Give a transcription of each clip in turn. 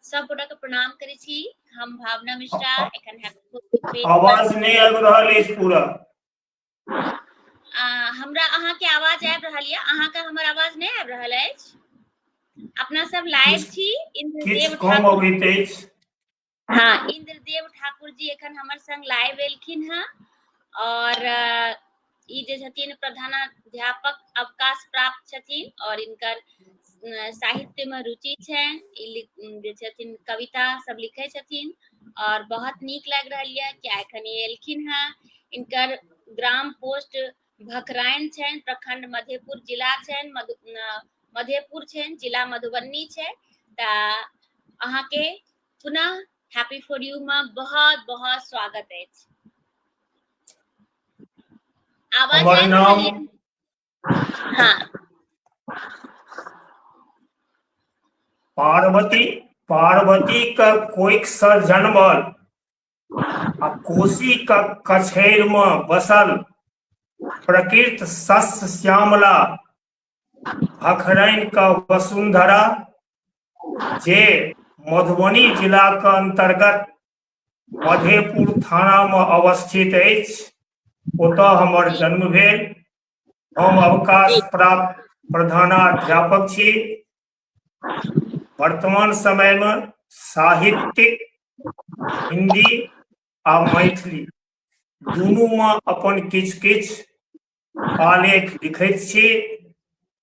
सब गोटा के प्रणाम करे छी। हम भावना मिश्रा एखन आवाज नहीं आबि रहल अछि पूरा। हमरा अहाँ के आवाज आबि रहल यऽ, अहाँ के हमर आवाज नहीं आबि रहल अछि? अपना सब लाइव छी। इंद्रदेव कम ठाकुर, अबैत अछि। हाँ, इंद्रदेव ठाकुर जी एखन हमर संग लाइव एलखिन हैं और ई जे छथिन प्रधानाध्यापक अवकाश प्राप्त छथिन और इनकर साहित्य में रुचि छनि। जे छथिन कविता सब लिखे छथिन और बहुत नीक लग रहल यऽ कि एखन एलखिन हैं। इनकर ग्राम पोस्ट भखराइन छनि, प्रखंड मधेपुर जिला छनि, मधेपुर छनि, जिला मधुबनी छै। तऽ अहाँ के पुनः हैप्पी फॉर यू में बहुत बहुत स्वागत है। आवाज हमर आबि नाम रहल यऽ? हाँ, पार्वती का कोइख सँ जन्मल आ कोशी का कछैर में बसल प्रकृत शस्य श्यामला भखरैन का वसुंधरा, जे मधुबनी जिला के अंतर्गत मधेपुर थाना में अवस्थित अछि, ओतऽ हमर जन्म भेल। हम अवकाश प्राप्त प्रधानाध्यापक छी। वर्तमान समय में साहित्यिक हिंदी आ मैथिली दुनू में अपन किछु किछु आलेख लिखैत छी।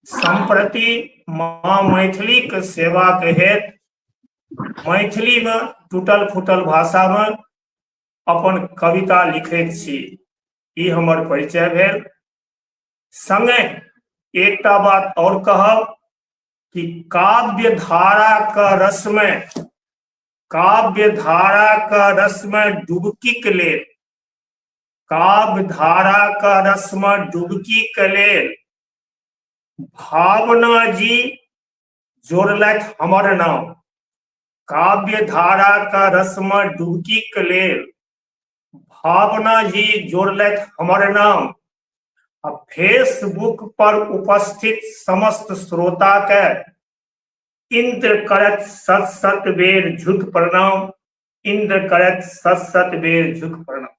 संप्रति माँ मैथिली के सेवा के हेतु मैथिली में टूटल फूटल भाषा में अपन कविता लिखैत छी। ई हमर परिचय भेल। संगे एकटा बात और कहब कि काव्य धारा का रस में डुबकी के लेल, काव्य धारा का रस में डुबकी के लेल भावना जी जोड़लथि हमर नाम। काव्य धारा का रस में डुबकी के लेल भावना जी जोड़लथि हमर नाम। आ फेसबुक पर उपस्थित समस्त श्रोता के इंद्र करत सत सत बेर झुक प्रणाम। इंद्र करत सत सत बेर झुक प्रणाम।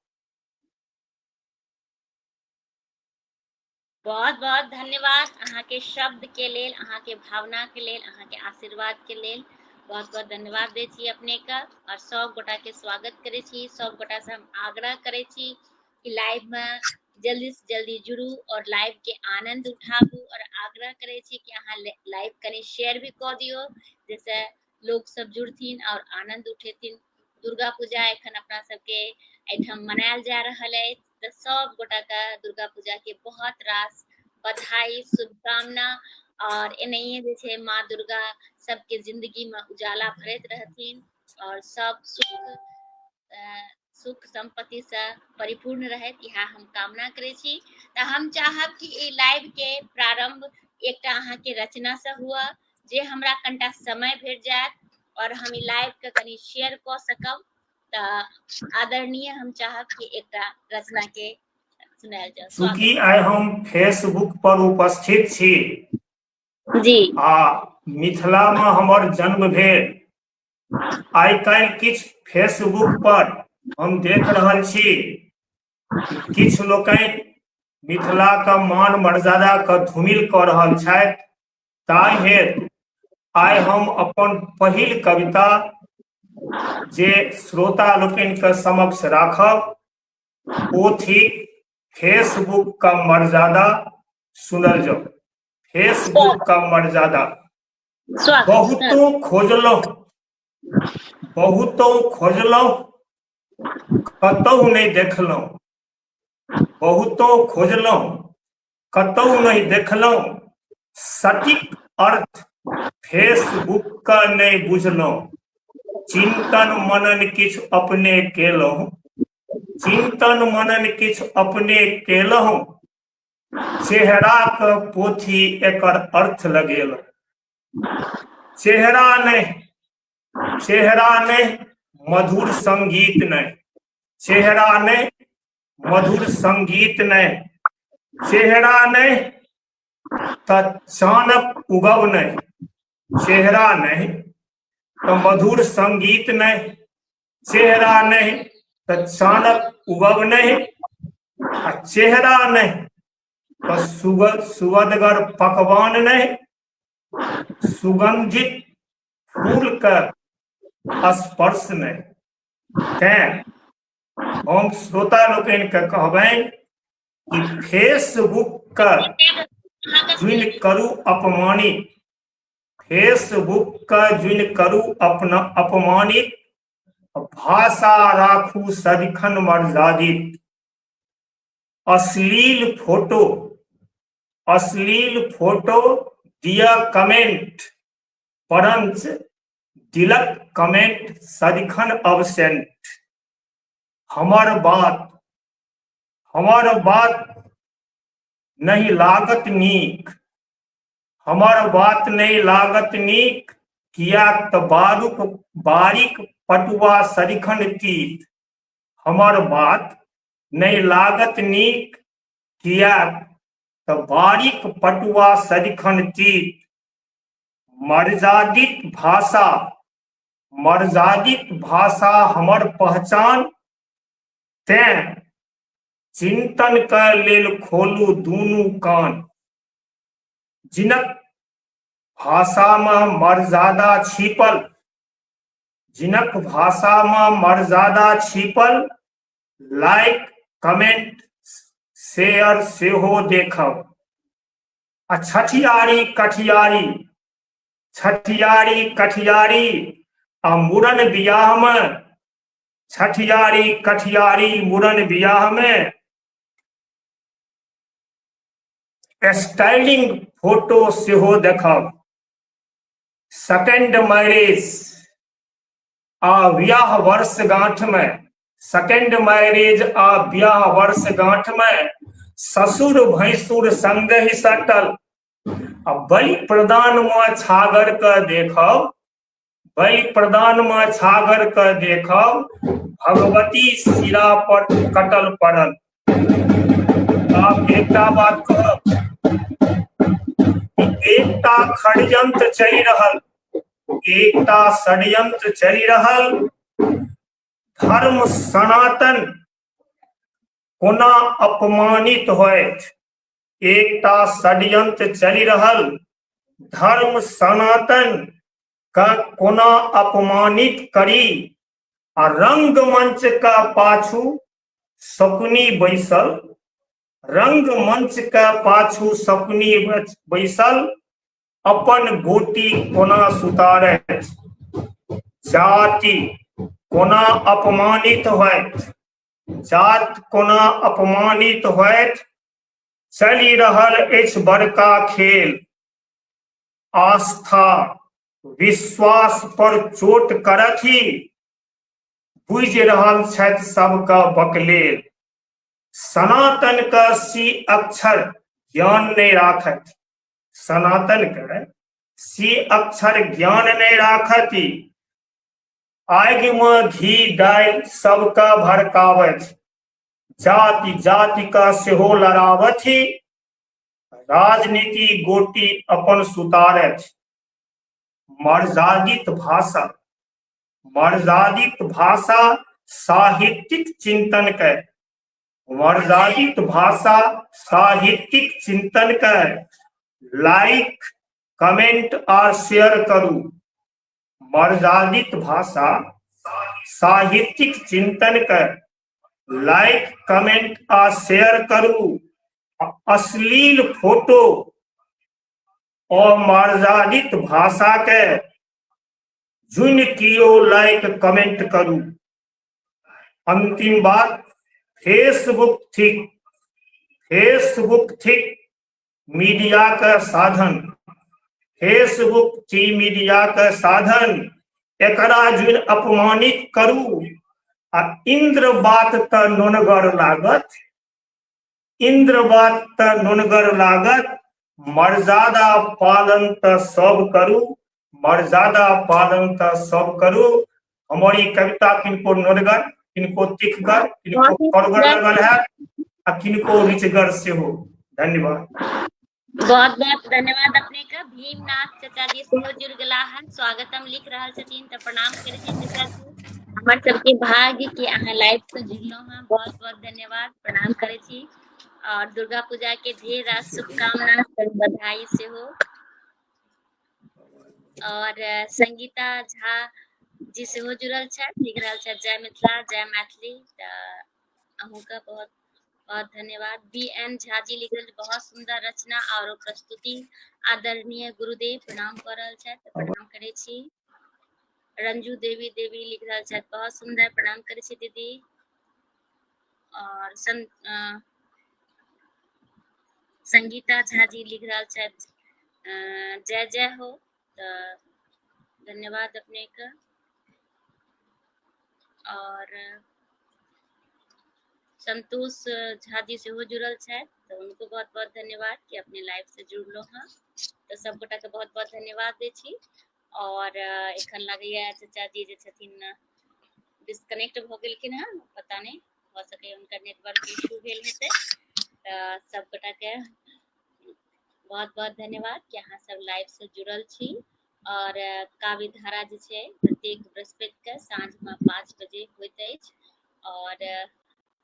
बहुत बहुत धन्यवाद अहाँ के शब्द के लेल, अहाँ के भावना के लेल, अहाँ के आशीर्वाद के लेल बहुत बहुत धन्यवाद दै छी अपने के। और सब गोटा के स्वागत करे छी। सब गोटा से हम आग्रह करे छी कि लाइव में जल्दी से जल्दी जुड़ू और लाइव के आनंद उठाबू। और आग्रह करे छी कि अहाँ लाइव कनी शेयर भी कऽ दियौ, जैसे लोग सब जुड़थिन और आनंद उठेथिन। दुर्गा पूजा एखन अपना सबके एठाम मनायल जा रहल है, तऽ सब गोटा के दुर्गा पूजा के बहुत रास बधाई, शुभकामना। और एनहिए जे छै माँ दुर्गा सबके जिंदगी में उजाला भरैत रहथिन और सब सुख संपत्ति से परिपूर्ण रहत, इहा हम कामना करे छी। तऽ हम चाहब कि ई लाइव के प्रारंभ एकटा अहाँ के रचना से हुआ, जे हमरा कनिटा समय भेट जायत और हम ई लाइव के कनी शेयर कऽ सकब। तऽ आदरणीय हम चाहब कि एकटा रचना के सुनायल जाय। चूँकि आइ हम फेसबुक पर उपस्थित छी जी, आ मिथिला में हमर जन्म भेल, आइ काल्हि किछु फेसबुक पर हम देख रहल छी कि किछु लोकनि मिथिला के मान मर्यादा के धूमिल कऽ रहल छथि। ताहि हेतु आइ हम अपन पहिल कविता जे श्रोता लोकनि के समक्ष राखब, ओ थिक फेसबुक का मर्यादा। सुनल जाओ। फेसबुक का मर्यादा। बहुतो खोजलहुँ कतहु नहीं देखलहुँ। बहुतो खोजलहुँ कतहु नहीं देखलहुँ। सटीक अर्थ फेसबुक का नहीं बुझलहुँ। चिंतन मनन किछु अपने केलहुँ। चिंतन मनन किछु अपने केलहुँ। चेहरा के पोथी एकर अर्थ लगेलहुँ। चेहरा नहीं मधुर संगीत नहीं। चेहरा नहीं मधुर संगीत नहीं। चेहरा नहीं तऽ चानक उगब नहीं। चेहरा नहीं तो मधुर संगीत नहीं, चेहरा नहीं तो चाणक उगब नहीं, आ चेहरा नहीं तो सुगंधगर पकवान नहीं, सुगंधित फूल का स्पर्श नहीं। तें हम श्रोता लोकनि के कहबनि कि फेसबुक का जुन करू अपमानित, फेसबुक का जुन करू अपना अपमानित, भाषा राखू सदिखन मर्यादित। अश्लील फोटो दिया कमेंट, परंच दिलक कमेंट सदिखन अब्सेंट। हमर बात नहीं लागत नीक, हमर बात नहीं लागत नीक, किया तो बारीक पटुआ सदिखन तीत। हमर बात नहीं लागत नीक, किया तो बारीक पटुआ सदिखन तीत। मर्यादित भाषा हमर पहचान, तें चिंतन के लेल खोलू दूनू कान। जिनक भाषा में मर्यादा छिपल, जिनक भाषा में मर्यादा छिपल, लाइक कमेंट शेयर सेहो देखब। आ छठियारी कठियारी आ मूड़न बियाह में, छठियारी कठियारी मूड़न बियाह में स्टाइलिंग फोटो सेहो देखब। सेकेंड मैरिज आ ब्याह वर्षगांठ में, सेकेंड मैरिज आ ब्याह वर्षगांठ में ससुर भैंसुर संग ही सटल। आ बलि प्रदान में छागर के देखब, बलि प्रदान में छागर के देखब, भगवती सिरा पर कटल पड़ल। आप एकटा बात कहब, एकटा षड्यंत्र चलि रहल, एकटा षड्यंत्र चलि रहल। धर्म सनातन कोना अपमानित होयत, एकटा षड्यंत्र चलि रहल। धर्म सनातन का कोना अपमानित करी, आ रंगमंच का पाछू शकुनी बैसल, रंगमंच का पाछू शकुनी बैसल, अपन गोटी कोना सुतारैत। जाति कोना अपमानित होयत, जात कोना अपमानित होयत। चलि रहल अछि बड़का खेल, आस्था विश्वास पर चोट करथि, बुझि रहल छथि सबका बकलेल। सनातन का सी अक्षर ज्ञान नहीं राखत, सनातन के सी अक्षर ज्ञान नहीं राखती। आगि में घी डाल सबका भड़कावत, जाति जाति का सेहो लड़ावथि, राजनीति गोटी अपन सुतारथ। मर्यादित भाषा साहित्यिक चिंतन के, मर्यादित भाषा साहित्यिक चिंतन के लाइक कमेंट और शेयर करू। मर्यादित भाषा साहित्यिक चिंतन के लाइक कमेंट और शेयर करू। अश्लील फोटो और मर्यादित भाषा के जुन कियो लाइक कमेंट करू। अंतिम बात, फेसबुक थिक मीडिया का साधन, फेसबुक थी मीडिया का साधन। एकरा जुन अपमानित करू, आ इंद्र बात त नुनगर लागत, इंद्र बात त नुनगर लागत। मर्यादा पालन त सब करू, मर्यादा पालन त सब करू। हमारी कविता किनको नुनगर, किनको तिखगर, किनको करगर लगल है, आ किनको रिचगर से हो। धन्यवाद। बहुत बहुत धन्यवाद अपने का। भीमनाथ चाचा जी सेहो जुड़ गेला हन, स्वागतम लिख रहल छथिन, तो प्रणाम करै छी चाचा जी। हमर सबके भाग्य कि अहाँ लाइव से जुड़लहुँ हँ, बहुत बहुत धन्यवाद, प्रणाम करै छी। और दुर्गा पूजा के ढेर रास शुभकामना, बधाई सेहो। और संगीता झा जी सेहो जुड़ल छथि, लिख रहल छथि जय मिथिला जय मैथिली। अहूँ का बहुत बहुत धन्यवाद। बी एन झा जी लिख रहल, बहुत सुंदर रचना और प्रस्तुति, आदरणीय गुरुदेव प्रणाम कर रहल छथि, प्रणाम करै छी। रंजू देवी देवी लिख रहल छथि, बहुत सुंदर, प्रणाम करै छी दीदी। और संगीता झा जी लिख रहल छथि जय जय हो, तो धन्यवाद अपने का। और संतोष झा जी सेहो जुड़ल छथि, तो उनको बहुत बहुत धन्यवाद कि अपने लाइव से जुड़लो हाँ। तो सब गोटा के बहुत बहुत धन्यवाद दै छी। और एखन लगैया चाचा जी जे छथिन डिस्कनेक्ट भ गेलखिन हँ, पता नहीं, हो सके उनका नेटवर्क इशू भेल हेतै। सब गोटा के बहुत बहुत धन्यवाद कि अहाँ सब लाइव से जुड़ल छी। और काव्य धारा जे छै प्रत्येक बृहस्पति के साँझ में 5 बजे होइत अछि। और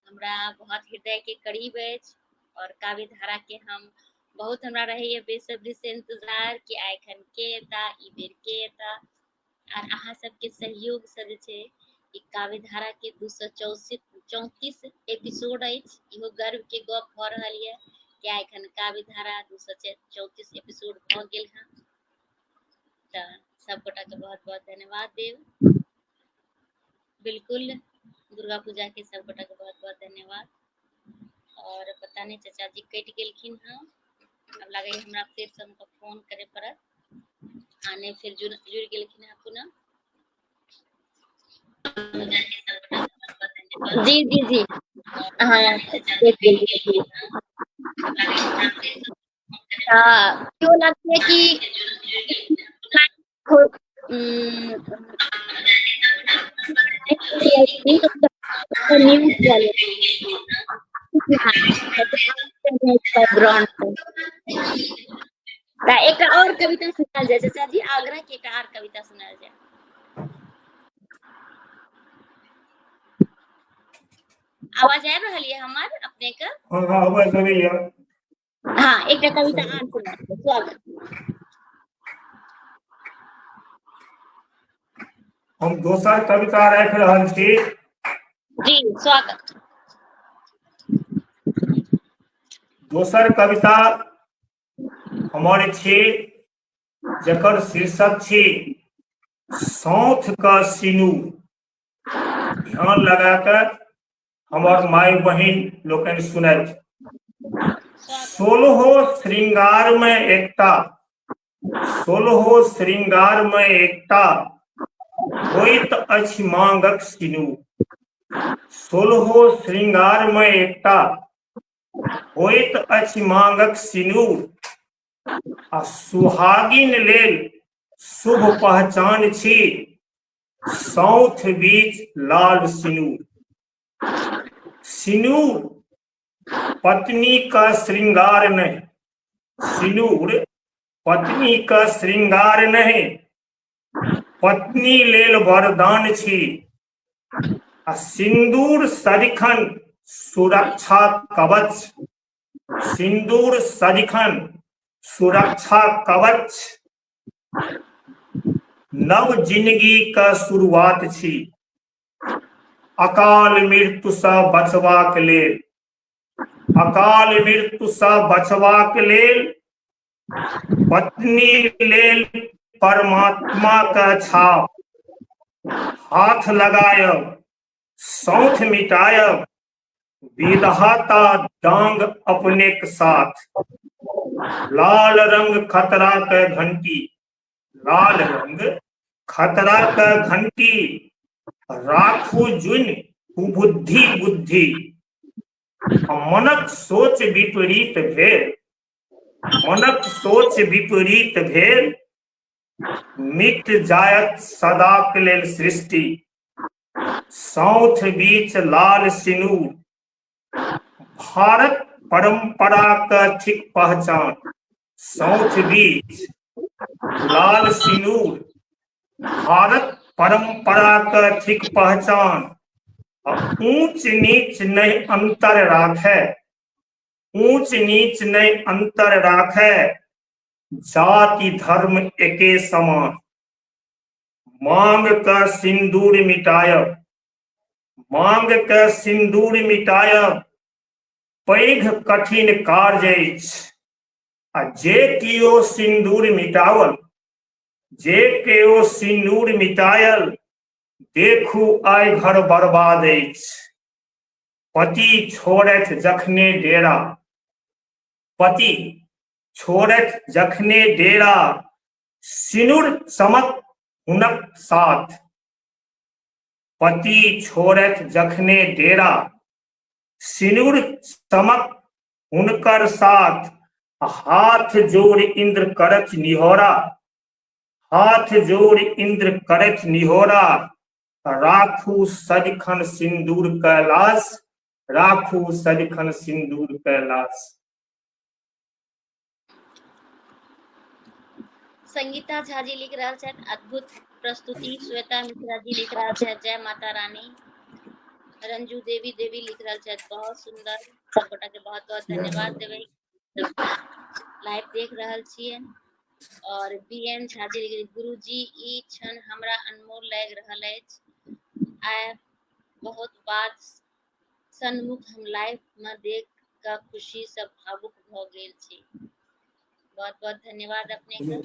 हमरा बहुत हृदय के करीब अछि। और काव्य धारा के हम बहुत, हमरा रहैया बेसब्री से इंतजार कि आइखन के एता, ई बेर के एता। और अहाँ सबके सहयोग से जे छै ई काव्य धारा के 234 एपिसोड अछि। इहो गर्व के गप भ रहल ये कि आइखन काव्य धारा 234 एपिसोड भ गेल हँ। तो सब गोटा के बहुत बहुत धन्यवाद देव। बिल्कुल दुर्गा पूजा के सब गोटा के बहुत बहुत धन्यवाद। और पता नहीं चाचा जी कटि गेलखिन हँ, अब लगे हमरा फिर से उनको फोन करे पड़त, आने फिर जुड़ गेलखिन हँ पुनः। जी जी जी हाँ, क्यों लगता है कि न्यूज वाले एक और कविता सुनाल जाए चाचा जी, आग्रह के एक और कविता सुनाल जाए। आवाज आ रही है हमार अपने का? हाँ आवाज आ रही है। हाँ एक कविता और सुना, स्वागत। हम दोसर कविता राखि रहल छी। जी स्वागत। दोसर कविता हमर छी जकर शीर्षक छी सौंथ का सिनू। ध्यान लगा कर हमर माय बहिन लोकनि सुनैत। सोलहो श्रृंगार में एकटा, सोलहो श्रृंगार में एकटा होइत अछि मांगक सिनू। सोलहो श्रृंगार में एकटा होइत अछि मांगक सिनूर। आ सुहागिन लेल शुभ पहचान छी सौंथ बीच लाल सिनूर। सिनूर पत्नी का श्रृंगार नहीं, सिनूर पत्नी का श्रृंगार नहीं, पत्नी लेल वरदान छी। आ सिंदूर सदिखन सुरक्षा कवच, सिंदूर सदिखन सुरक्षा कवच। नव जिंदगी का शुरुआत छी अकाल मृत्यु से बचबाक लेल, अकाल मृत्यु से बचबाक लेल पत्नी लेल परमात्मा का छाप। हाथ लगायब सौंथ मिटायब विधाता डांग अपने के साथ। लाल रंग खतरा के घंटी, लाल रंग खतरा के घंटी राखू जुन कुबुद्धि बुद्धि। मनक सोच विपरीत भेल, मनक सोच विपरीत भेल मिट जायत सदाक लेल सृष्टि। सौंथ बीच लाल सिनूर भारत परंपरा का थिक पहचान। सौंठ बीज, लाल सिनूर, भारत परंपरा का थिक पहचान। ऊंच नीच नहीं अंतर राखे, ऊंच नीच नहीं अंतर राखे, जाति धर्म एके समान। मांग का सिंदूर मिटायब, मांग का सिंदूर मिटायब, पैघ कठिन कार्य अछि। आ जे कियो सिंदूर मिटावल, जे कियो सिंदूर मिटायल, देखू आइ घर बर्बाद अछि। पति छोड़ैत जखने डेरा, पति छोड़ैत जखने डेरा, सिनुर चमक हुनक साथ। पति छोड़ैत जखने डेरा, सिनुर चमक हुनकर साथ। हाथ जोड़ इंद्र करत निहोरा, हाथ जोड़ इंद्र करत निहोरा, राखू सदिखन सिंदूर कैलाश, राखू सदिखन सिंदूर कैलाश। संगीता झा जी लिख रहा है, अद्भुत प्रस्तुति। श्वेता मिश्रा जी लिख रहा है, जय माता रानी। रंजू देवी देवी लिख रहा है, बहुत सुंदर। सब गोटा के बहुत बहुत धन्यवाद देवे, लाइव देख रहा छिए। और बीएन झा जी लिख, गुरुजी ई क्षण हमरा अनमोल लग रहा है। आइ बहुत बात सन्मुख हम लाइव में देख का खुशी से भावुक भ गेल छी। बहुत बहुत धन्यवाद अपने का।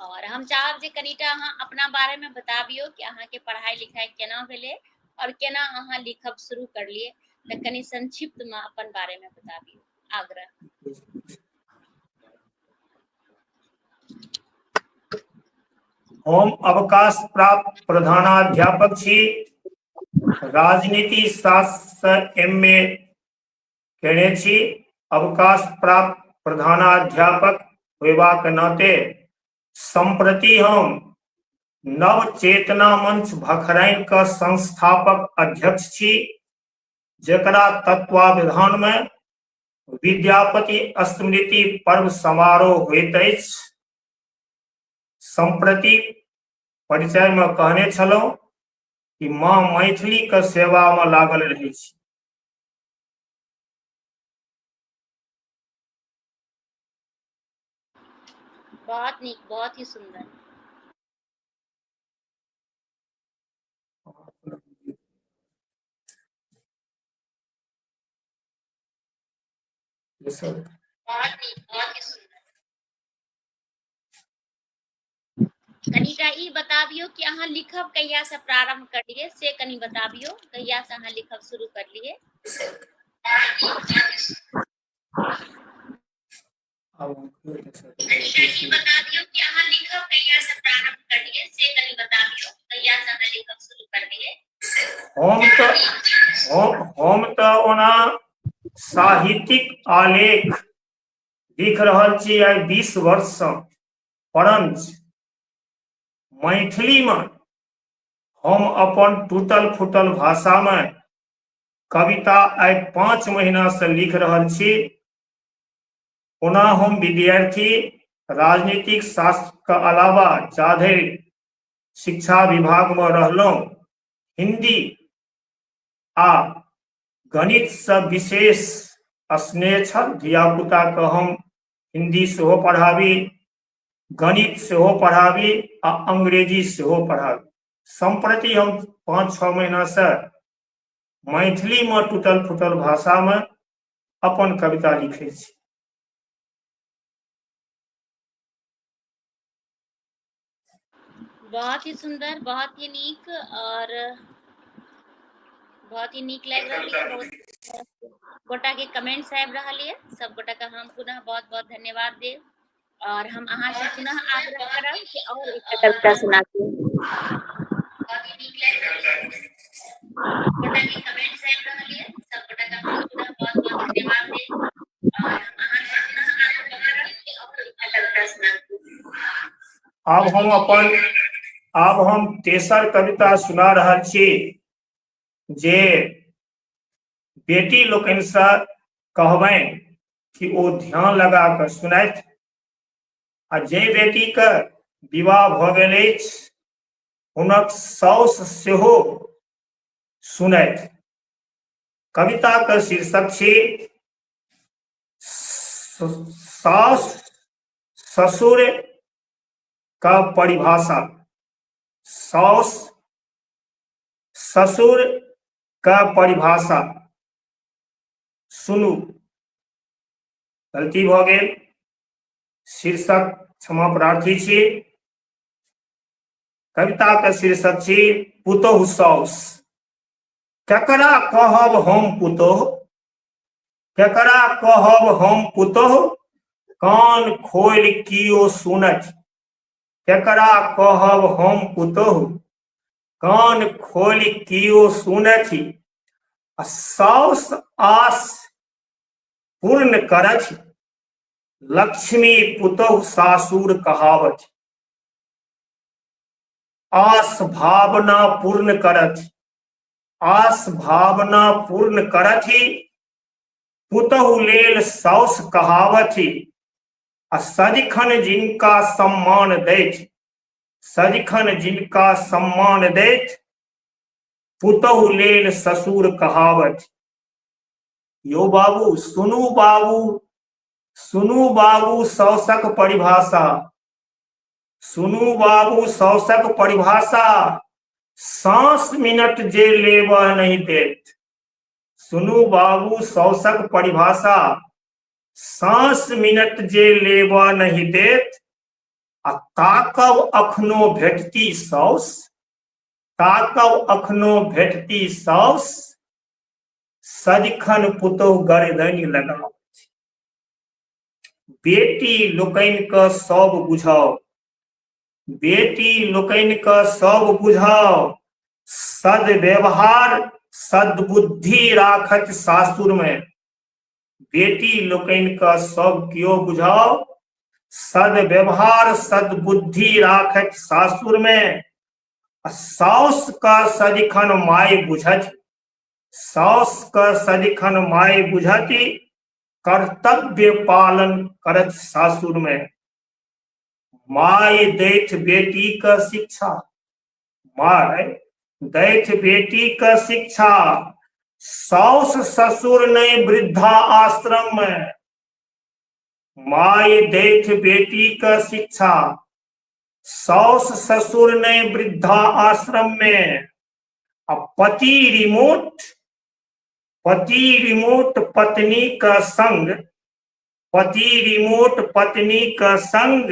और हम चाहब जे कनीटा अहाँ अपना बारे में बताबियो कि अहाँ के पढ़ाई लिखाई केना भेले और केना अहाँ लिखब शुरू करलिए, त कनी संक्षिप्त में अपन बारे में बताबियो, आग्रह। हम अवकाश प्राप्त प्रधानाध्यापक छी। राजनीति शास्त्र MA केने छी। अवकाश प्राप्त प्रधानाध्यापक होयबाक नाते संप्रति हम नव चेतना मंच भखराइन का संस्थापक अध्यक्ष छी, जेकरा तत्वावधान में विद्यापति स्मृति पर्व समारोह होइत अछि। संप्रति परिचय में कहने छलहुँ कि माँ मैथिली के सेवा में लागल रहै छी। बहुत नीक, बहुत ही सुंदर। बहुत नीक, बहुत ही सुंदर। कनीटा ई बताबियो कि अहाँ लिखब कहिया से प्रारंभ करलिए, से कनी बताबियो, कहिया से अहाँ लिखब शुरू करलिए। कनीटा ई बताबियो कि अहाँ लिखब कहिया से प्रारंभ करलिए, से कनी बताबियो, कहिया से अहाँ लिखब शुरू करलिए। हम तो ओना साहित्यिक आलेख लिख रहल छी आई 20 वर्ष से, परंच मैथिली में हम अपन टूटल फूटल भाषा में कविता आई 5 महीना से लिख रहल छी। ओना हम विद्यार्थी राजनीतिक शास्त्र के अलावा जाधरि शिक्षा विभाग में रहलहुँ, हिंदी आ गणित से विशेष स्नेह छल। धिया पुता के हम हिंदी सेहो पढ़ाबी, गणित सेहो पढ़ाबी आ अंग्रेजी सेहो पढ़ाबी। संप्रति हम 5-6 महीना से मैथिली में टूटल फूटल भाषा में अपन कविता लिखे छी। बहुत ही सुंदर, बहुत ही नीक, और बहुत ही नीक लग रहा है। बहुत गोटा के कमेंट्स आबि रहा है, सब गोटा का हम पुनः बहुत बहुत धन्यवाद देव। और हम अहाँ से पुनः आग्रह करब कि और एक कविता सुनाती। बहुत ही नीक लग रहा है, गोटा के कमेंट्स आबि रहा है, सब गोटा का हम पुनः बहुत बहुत धन्यवाद देव। और हम अहाँ से पुनः आग्रह करब कि और एक कविता सुनाती। अब हम तेसर कविता सुना रहल छी, जे बेटी लोकनि से कहबनि कि ओ ध्यान लगा कर सुनैत आ जे बेटी के विवाह भ गेल अछि हुनक साउस सेहो सुनैत। कविता का शीर्षक छै सास ससुर का परिभाषा। सास ससुर का परिभाषा। सुनू, गलती भ गेल, शीर्षक क्षमा प्रार्थी छी। कविता का शीर्षक छी पुतोहु साउस। केकरा कहब हम पुतोह, केकरा कहब हम पुतोह, कान खोल कियो सुनत। केकरा कहब हम पुतोह, कान खोल कियो सुनथि। साउस आस पूर्ण करथ, लक्ष्मी पुतोह सासुर कहावत। आस भावना पूर्ण करथ, आस भावना पूर्ण करथि, पुतोहु लेल साउस कहावथि। सदिखन जिनका सम्मान दैत, सदिखन जिनका सम्मान दैत, पुतोहु लेल ससुर कहावत। यो बाबू सुनू, बाबू सुनू, बाबू साउसक परिभाषा। सुनू बाबू साउसक परिभाषा, सांस मिनट जे लेबह नहीं देत। सुनू बाबू साउसक परिभाषा, सांस मिनट जे लेबह नहीं देत। ताकब अखनो भेटती साउस, ताकब अखनो भेटती साउस, सदिखन पुतोहु गर्दनि लगावत। बेटी लोकनि के सब बुझाओ, बेटी लोकनि के सब बुझाओ, सद्व्यवहार सद्बुद्धि राखत सासुर में। बेटी लोकनि के सब कियो बुझाओ, सद्व्यवहार सद्बुद्धि राखत सासुर में। साउस का सदिखन माय बुझत, साउस का सदिखन माय बुझति, कर्तव्य पालन करत सासुर में। माय दैत बेटी का शिक्षा, माय दैत बेटी का शिक्षा, साउस ससुर नहीं वृद्धा आश्रम में। माय दैत बेटी का शिक्षा, साउस ससुर नहीं वृद्धा आश्रम में। पति रिमोट, पति रिमोट पत्नी का संग, पति रिमोट पत्नी का संग,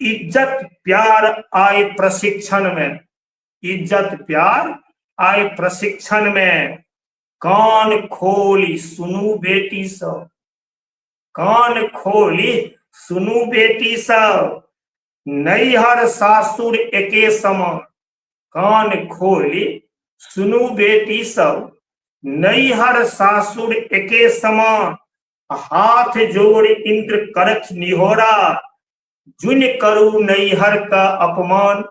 इज्जत प्यार आए प्रशिक्षण में। इज्जत प्यार आए प्रशिक्षण में। कान खोली सुनू बेटी सब, कान खोली सुनू बेटी सब, नैहर सासुर एके समान। कान खोली सुनू बेटी सब, नैहर सासुर एके समान। हाथ जोड़ इंद्र करथ निहोरा, जुन करू नैहर का अपमान,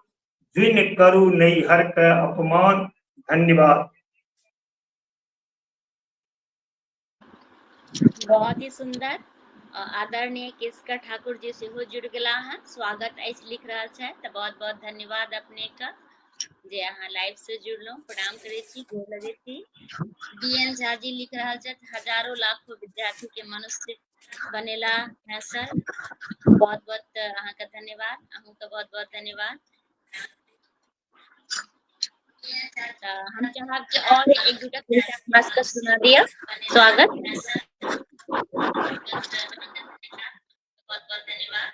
जुन करू नैहर का अपमान। धन्यवाद। बहुत ही सुंदर। आदरणीय केशकर ठाकुर जी सेहो जुड़ गेला हैं, स्वागत अछि लिख रहल छै। त बहुत बहुत धन्यवाद अपने का जे अहाँ लाइव से जुड़लहुँ। प्रणाम करै छी, गोर लगै छी। DN झा जी लिख रहल छै हजारों लाखों विद्यार्थी के मनुष्य बनेला है सर। बहुत बहुत अहाँ का धन्यवाद, अहूँ का बहुत बहुत धन्यवाद। हम चाहब कि और एक दूटा कविता खास कर सुना दिया। स्वागत। बहुत बहुत धन्यवाद।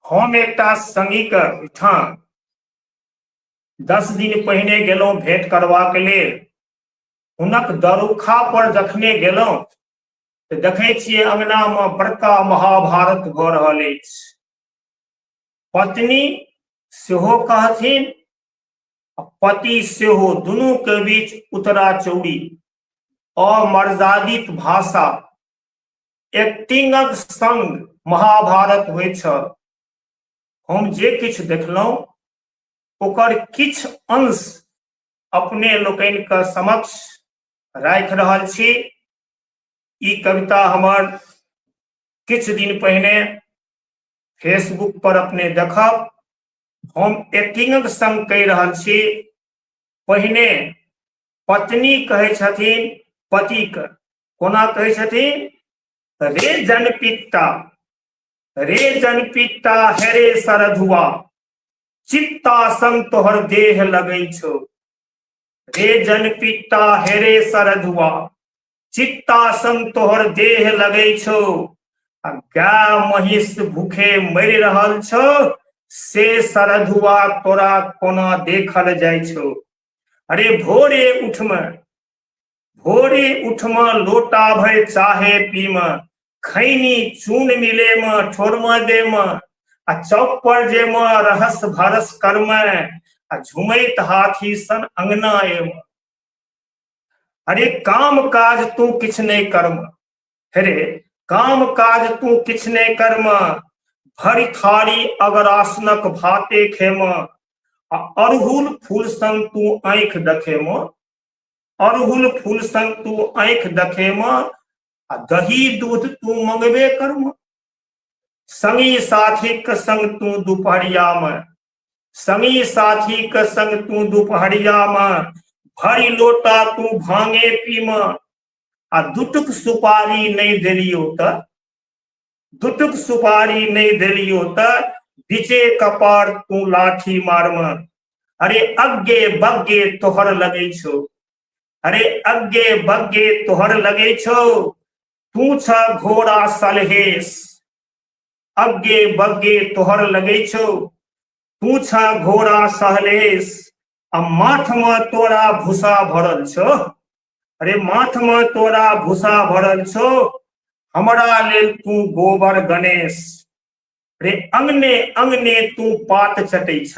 हम एकटा संगी के ओहिठाम 10 दिन पहिने गेलहुँ भेंट करबाक लेल। हुनक दरुखा पर जखने गेलहुँ तऽ देखै छियै अंगना में बड़का महाभारत भऽ रहल अछि। पत्नी सेहो कहथिन, पति सेहो, दुनू के बीच उतरा चौड़ी, अमर्यादित भाषा, एक्टिंगक संग महाभारत होइ छल। हम जे किछु देखलहुँ ओकर किछु अंश अपने लोकनि के समक्ष राखि रहल छी। ई कविता हमर किछु दिन पहिने फेसबुक पर अपने देखब। हम एक्टिंगक संग कहि रहल छी। पहिने पत्नी कहै छथिन पतिके, कोना कहै छथिन? रे जनपिता, रे जनपिता, हेरे सरधुआ, चित्ता संग तोहर देह लगै छौ। रे जनपिता, हेरे सरधुआ, चित्ता संग तोहर देह लगै छौ। आ गाय महिष भूखे मरि रहल छौ, से सरधुआ तोरा कोना देखल जाइ छौ। अरे भोरे उठमे, भोरे उठमे लोटा भरि चाहे पीमे, खैनी चून मिले में ठोर में दे में, आ चौक पर जे में रहस भरस कर्म, आ झुमैत हाथी सन अंगना एम। अरे काम काज तू किछ नहीं कर्म, हेरे काम काज तू किछ नहीं कर्म, भरि थारी अगरासनक भाते खेम, आ अड़हुल फूल संग तू आंख देखेम, अड़हुल फूल संग तू आंख देखेम, आ दही दूध तू मंगबे कर्म। संगी साथी के संग तू दुपहरिया में, संगी साथी के संग तू दुपहरिया में, भरि लोटा तू भांगे पीम, आ दुटुक सुपारी नहीं देलियो त, दुटुक सुपारी नहीं देलियो त, बिचे कपार तू लाठी मारम। अरे अग्गे बग्गे तोहर लगै छौ, अरे अग्गे बग्गे तोहर लगै छौ, तू छ घोड़ा सलहेश। अग्गे बग्गे तोहर लगै छौ, तू छ घोड़ा सहलेश, आ माथ में तोरा भूसा भरल छौ। अरे माथ में तोरा भूसा भरल छौ, हमरा लेल तू गोबर गणेश। रे अंगने अंगने तू पात चटै छ,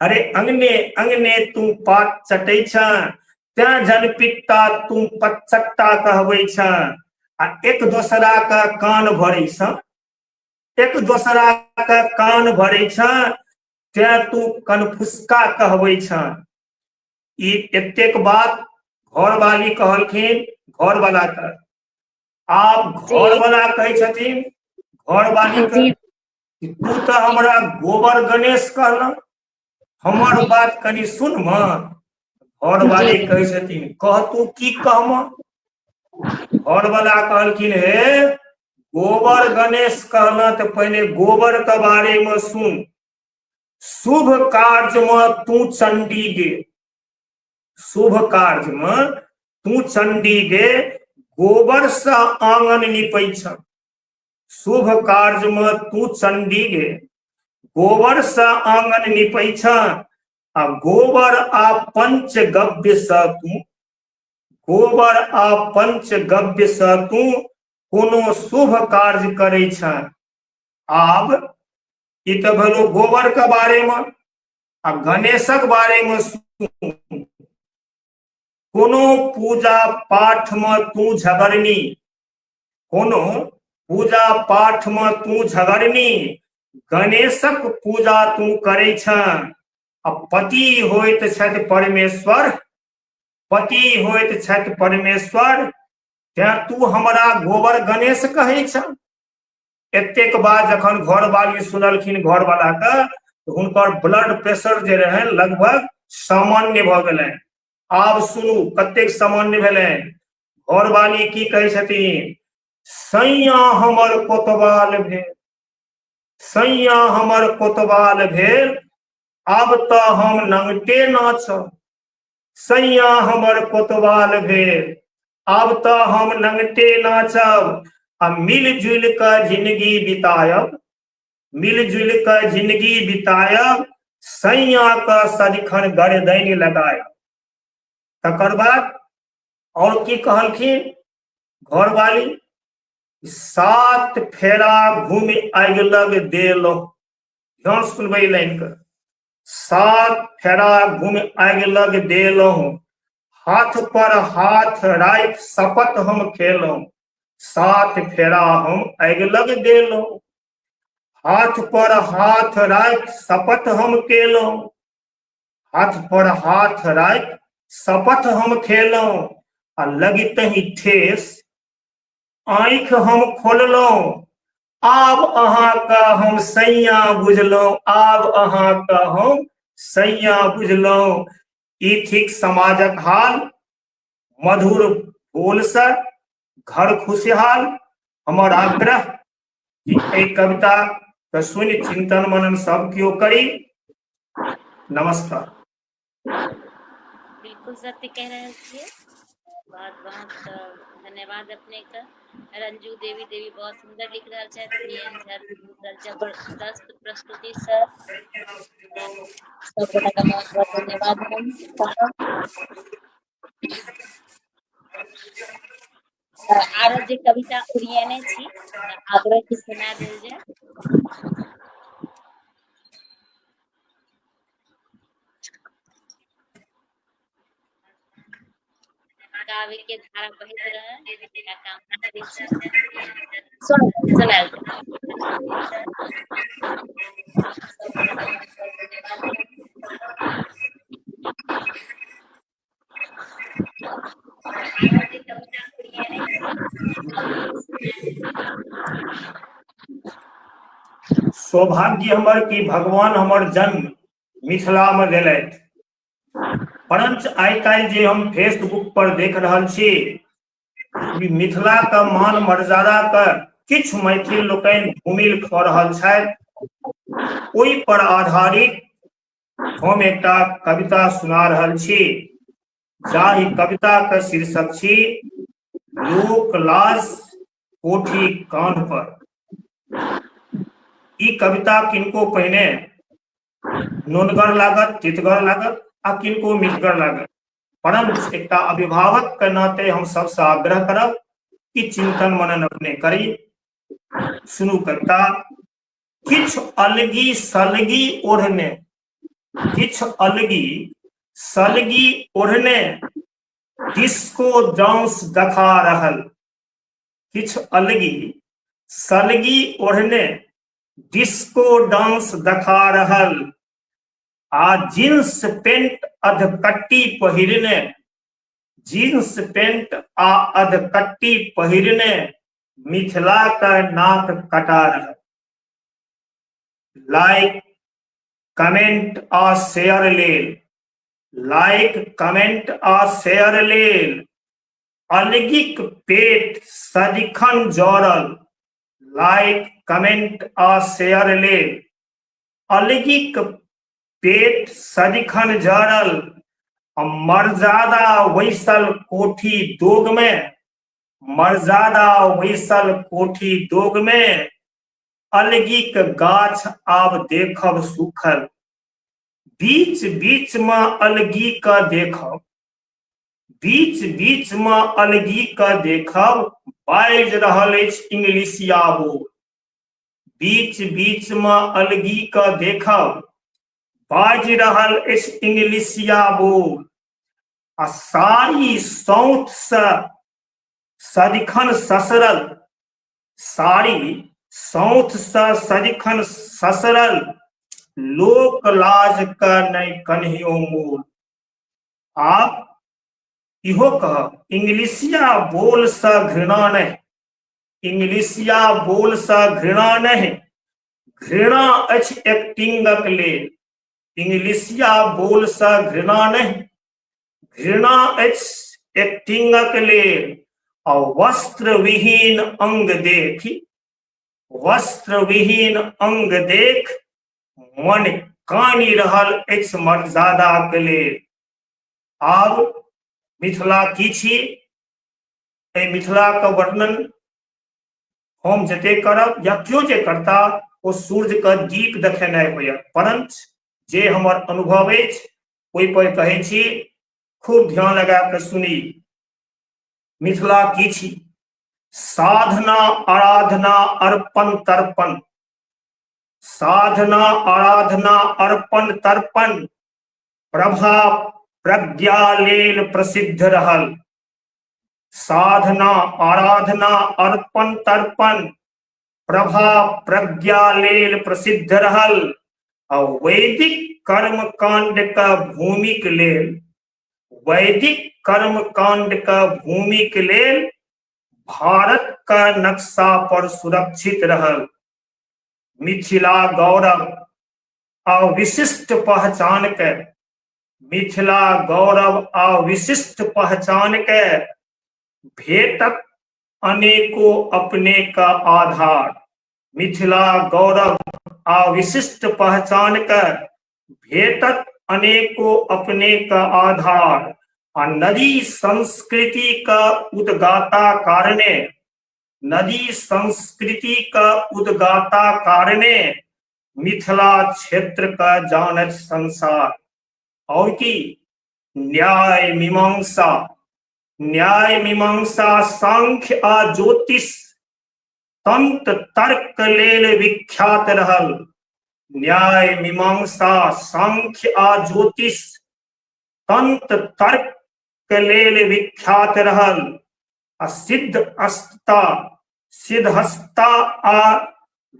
अरे अंगने अंगने तू पात चटै छ, तें जनपिता तू पचट्टा कहबै छ। आ एक दोसरा का कान भरै छ, एक दोसरा का कान भरै छ, तें तू कनफुसका कहबै छ। ई एतेक बात घरवाली कहलखिन घरवाला के। आप जी घरवाला कहै छथिन घरवाली के जी कि तू तो हमरा गोबर गणेश कहला, हमर बात कनि सुन म। जी घरवाली कहै छथिन कह तू की कहम। घरवाला कहलखिन हे गोबर गणेश कहला तो पहले गोबर के बारे में सुन। शुभ कार्य में तू चंडी गे, शुभ कार्य में तू चंडी गे, गोबर से आंगन निपै छ। शुभ कार्य में तू चंडी गे, गोबर से आंगन निपै छ, आ गोबर आ पंचगव्य से तू, गोबर आ पंचगव्य से तू कोनो शुभ कार्य करै छ। आब ई तो भेलो गोबर के बारे में। आ गणेशक बारे में सुन। कोनो पूजा पाठ में तू झगड़नी, कोनो पूजा पाठ में तू झगड़नी, गणेशक पूजा तू करै छ। आ पति होइत छथि परमेश्वर, पति होइत छथि परमेश्वर, तें तू हमरा गोबर गणेश कहै छ। एतेक बात जखन घरवाली सुनलखिन घरवाला के, तो हुनकर ब्लड प्रेशर जे रहनि लगभग सामान्य भ गेलनि। आब सुनू कतेक सामान्य भेलनि। घरवाली की कहै छथिन? सैया हमर कोतवाल भेल, सैया हमर कोतवाल भेल, आब तो हम नंगटे नाचब। सैया हमर कोतवाल भेल, आब तो हम नंगटे नाचब, आ मिलजुल कऽ जिंदगी बितायब, मिलजुल कऽ जिंदगी बितायब, सैया के सदिखन गर्दनि लगायब। तकर बाद और की कहलखिन घरवाली? 7 फेरा घूमि अगलग देलहुं। ध्यान सुनबै लाइन के। 7 फेरा घूमि अगलग देलहुं, हाथ पर हाथ राखि शपथ हम खेलहुं, 7 फेरा हम अगलग देलहुं। हाथ पर हाथ राखि शपथ हम केलहुँ, हाथ पर हाथ राखि शपथ हम खेलहुँ, आ लगितहि ठेस आँखि हम खोललहुँ, आब अहाँके हम सैया बुझलहुँ, आब अहाँके हम सैया बुझलहुँ। ई थिक समाजक हाल, मधुर बोलसँ घर खुशहाल। हमर आग्रह कि एहि कविता के सुनि चिंतन मनन सब केओ करी। नमस्कार। बिल्कुल सत्य कह रहे थे। बहुत बहुत धन्यवाद अपने का। रंजू देवी देवी बहुत सुंदर लिख रहा है। प्रियन झा जबरदस्त प्रस्तुति सर, सब गोटा का बहुत बहुत धन्यवाद। हम आरो जे कविता उड़ियने छी आग्रह की सुना देल जाए। काव्य के धारा बहित रहे का कामना करी छी। सुनाएल सौभाग्य हमर कि भगवान हमर जन्म मिथिला में देलथि, परंच आइ काल्हि जे हम फेसबुक पर देख रहल छी, मिथिला के मान मर्यादा के किछु मैथिल लोकनि धूमिल कऽ रहल छथि। ओहि पर आधारित हम एकटा कविता सुना रहल छी, जाहि कविता के शीर्षक छी लोक लाज कोठी कान पर। ई कविता किनको पहिने नोनगर लागत, तितगर लागत, आ किनको मीठगर लागत, परंतु एकटा अभिभावक के नाते हम सबसे आग्रह करब कि चिंतन मनन अपने करी। सुनू कविता। किछु अलगी सलगी ओढ़ने, किछु अलगी सलगी ओढ़ने डिस्को डांस देखा रहल, किछु अलगी सलगी ओढ़ने डिस्को डांस देखा रहल, आ जींस पेंट अधकट्टी पहिरने, जींस पेंट आ अधकट्टी पहिरने मिथिला का नाक कटा रहल। लाइक कमेंट आ शेयर लेल, लाइक कमेंट आ शेयर लेल अलगिक पेट सदिखन जड़ल, लाइक कमेंट आ शेयर लेल अलगिक पेट सदिखन जड़ल, मर्यादा वैसल कोठी दोग में, मर्यादा वैसल कोठी दोग में अलगिक गाछ आब देखब सूखल, बीच बीच में अलगी का देखब, बीच बीच में अलगी का देखब बाजि रहल अछि इंग्लिशिया बोल, बीच बीच में अलगी का देखब बाजि रहल अछि इंग्लिशिया बोल, आ सारी सौंठ से सदिखन ससरल, सारी सौंठ से सदिखन ससरल लोक लाज का नहीं कन्हियो मोल। आप इहो कहब इंग्लिशिया बोल से घृणा नहीं, इंग्लिशिया बोल से घृणा नहीं, घृणा अछि एक्टिंगक लेल, इंग्लिशिया बोल से घृणा नहीं, घृणा अछि एक्टिंगक लेल। और वस्त्र विहीन अंग देखी, वस्त्र विहीन अंग देख मन कानि रहल अछि मर्यादा के लेल। आब मिथिला की छी, एहि मिथिला के वर्णन हम जते करब या केओ जे करता ओ सूर्य के दीप देखेनाइ होइए, परंतु जे हमर अनुभव अछि ओहि पर कहै छी, खूब ध्यान लगा के सुनी। मिथिला की छी, साधना आराधना अर्पण तर्पण, साधना आराधना अर्पण तर्पण प्रभा प्रज्ञा लेल प्रसिद्ध रहल, साधना आराधना अर्पण तर्पण प्रभा प्रज्ञा लेल प्रसिद्ध रहल। और वैदिक कर्म कांड का भूमि के लेल, वैदिक कर्म कांड का भूमि के लेल भारत का नक्शा पर सुरक्षित रहल। मिथिला गौरव और विशिष्ट पहचान के, मिथिला गौरव और विशिष्ट पहचान के भेटक अनेको अपने का आधार। मिथिला गौरव और विशिष्ट पहचान का भेटक अनेको अपने का आधार। और नदी संस्कृति का उद्गाता कारणे, नदी संस्कृति का उद्गाता कारणे मिथिला क्षेत्र का जानत संसार। और की न्याय मीमांसा, न्याय मीमांसा सांख्य आ ज्योतिष तंत्र तर्क लेल विख्यात रहल। न्याय मीमांसा सांख्य आ ज्योतिष तंत्र तर्क लेल विख्यात रहल। सिद्धहस्ता, सिद्धहस्ता आ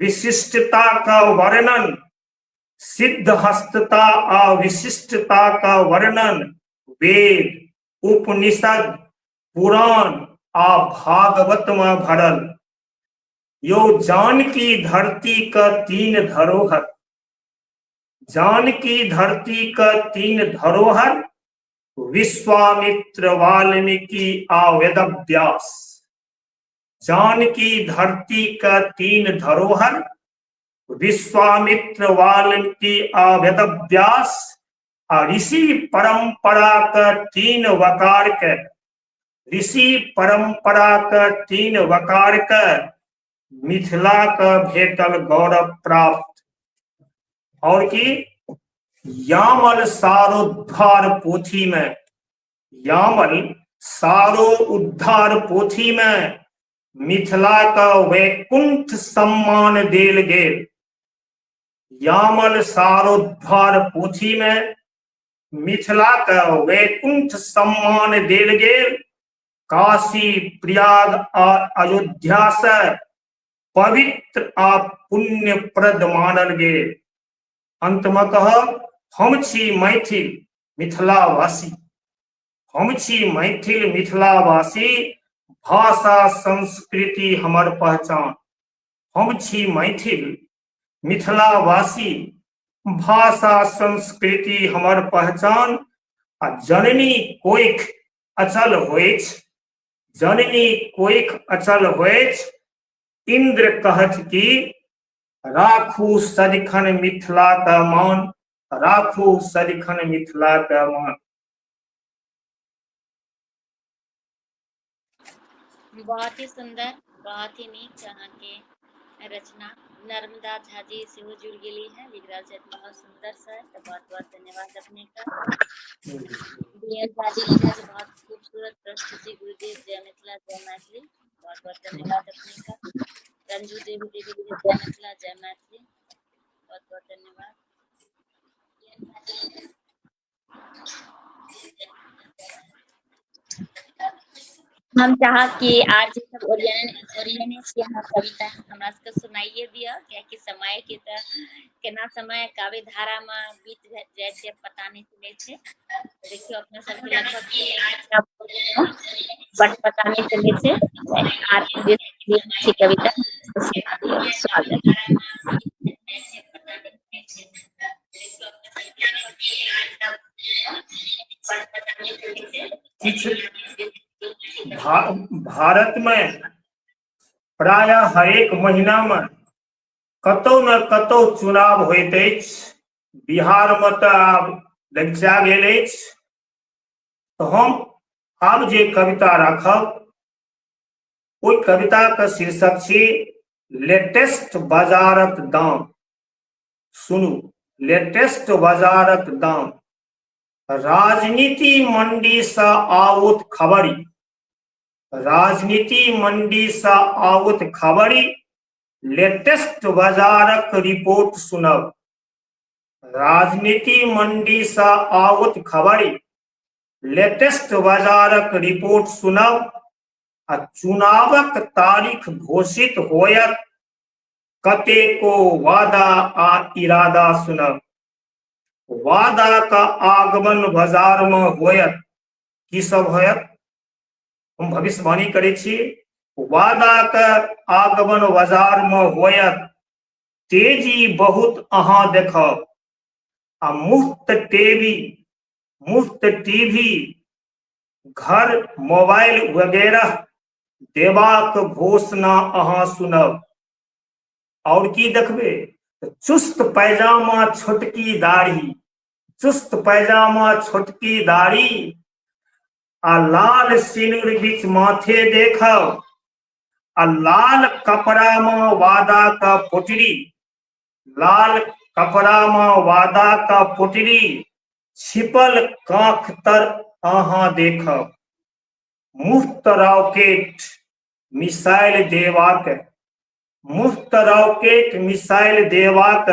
विशिष्टता का वर्णन, सिद्धहस्तता आ विशिष्टता का वर्णन वेद, उपनिषद, पुराण आ भागवत में भरल। यो जानकी धरती का तीन धरोहर, जानकी धरती का तीन धरोहर विश्वामित्र, वाल्मीकि आ वेदव्यास। जानकी धरती का तीन धरोहर विश्वामित्र, वाल्मीकि आ वेदव्यास आ ऋषि परंपरा का तीन वकार के, ऋषि परंपरा का तीन वकार का मिथिला का भेटल गौरव प्राप्त। और की यामल सारोद्धार पोथी में, यामल सारो उद्धार पोथी में मिथिला का वैकुंठ सम्मान देल गेल। यामल सारोद्धार पोथी में मिथिला का वैकुंठ सम्मान देल गेल। काशी, प्रयाग आ अयोध्या से पवित्र आ पुण्यप्रद मानल गेल। अंत में कह, हम छी मैथिल मिथिलावासी, हम छी मैथिल मिथिलावासी, भाषा संस्कृति हमर पहचान। हम छी मैथिल मिथिलावासी, भाषा संस्कृति हमर पहचान। आ जननी कोइख अचल होइछ, जननी कोइख अचल होइछ। इंद्र कहत की राखू सदिखन मिथिला का मान, राखू सदिखन मिथिला का मान। बहुत ही सुंदर, बहुत ही नीक अहाँ के रचना। नर्मदा झा जी से जुड़ गेली है, लिखल छै बहुत सुंदर से। तो बहुत बहुत धन्यवाद अपने का। डीएस झा जी लिखल छै बहुत खूबसूरत प्रस्तुति। गुरुदेव जय मिथिला जय मैथिली, बहुत बहुत धन्यवाद अपने का। रंजू देवी देवी जय मिथिला जय मैथिली, बहुत बहुत धन्यवाद। हम चाहब कि आज सब ओरियने से यहाँ कविता हमरा सबके सुनाइए दिया, कियाकि समय के त केना समय काव्य धारा में बीत जाए छै पता नहीं चले छै। देखियो अपने सब के लगभग बट पता नहीं चले छै। आर के कविता स्वागत। भारत में प्राय हरेक महीना में कतौ न कतौ चुनाव होइत अछि। बिहार में तो आब लगिचा गेल अछि। तो हम आब जे कविता राखब, ओई कविता का शीर्षक छी लेटेस्ट बाजारक दाम। सुनू, लेटेस्ट बाजारक दाम। राजनीति मंडी से आउत खबरी, राजनीति मंडी से आउत खबरी, लेटेस्ट बाजारक रिपोर्ट सुनब। राजनीति मंडी से आउत खबरी, लेटेस्ट बाजारक रिपोर्ट सुनब। आ चुनावक तारीख घोषित होयत कते को वादा आ इरादा सुनब। वादा का आगमन बाजार में होयत। की सब होयत? हम भविष्यवाणी करे छी, वादा का आगमन बाजार में होयत। तेजी बहुत अहाँ देखब। आ मुफ्त टीवी, घर, मोबाइल वगैरह देबाक घोषणा अहाँ सुनब। और की देखबे? चुस्त पैजामा छोटकी दाढ़ी, चुस्त पैजामा छोटकी दाढ़ी आ लाल सिनुर बीच माथे देखब। आ लाल कपड़ा में वादा का पोटरी, लाल कपड़ा में वादा का पोटरी छिपल कांख तर अहाँ देखब। मुफ्त रॉकेट मिसाइल देवाक, मुफ्त रॉकेट मिसाइल देवाक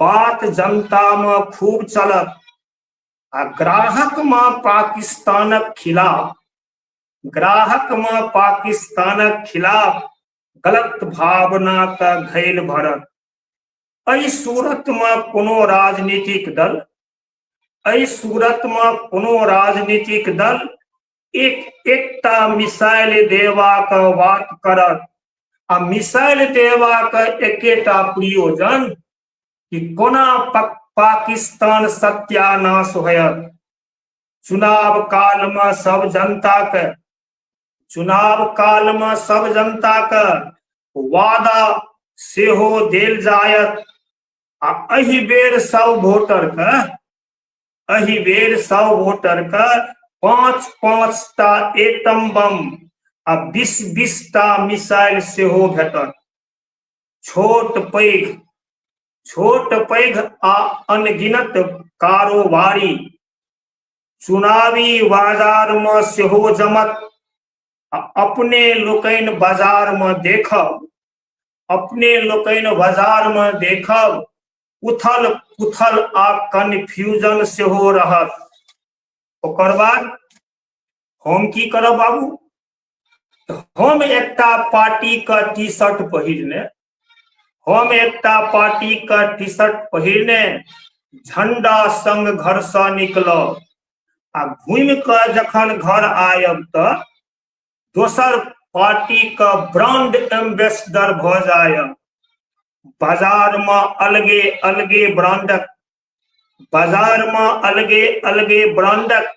बात जनता में खूब चलत। आ ग्राहक में पाकिस्तानक खिलाफ, ग्राहक में पाकिस्तानक खिलाफ गलत भावना का घैल भरत। एहि सूरत में कोनो राजनीतिक दल, एहि सूरत में कोनो राजनीतिक दल एकटा मिसाइल देबाक बात करत। आ मिसाइल देबाक एकेटा प्रयोजन कि कोना पाकिस्तान सत्यानाश होयत। चुनाव काल में सब जनता के, चुनाव काल में सब जनता के वादा सेहो देल जायत। आ एहि बेर सब वोटर के, एहि बेर सब वोटर के 5-5 टा एटम बम आ 20-20 टा मिसाइल सेहो भेटत। छोट पैघ आ अनगिनत कारोबारी चुनावी बाजार में सेहो जमत। आ अपने लोकनि बाजार में देखब, अपने लोकनि बाजार में देखब उथल पुथल आ कन्फ्यूजन सेहो रहत। ओकर बाद हम की करब बाबू? हम एकटा पार्टी का टी शर्ट पहिरने, हम एकटा पार्टी का टी शर्ट पहिरने झंडा संग घर से निकलब। आ घूमि कऽ जखन घर आयब तऽ दोसर पार्टी का ब्रांड एम्बेसडर भ जायब। बाजार में अलगे अलगे ब्रांडक, बाजार में अलगे अलगे ब्रांडक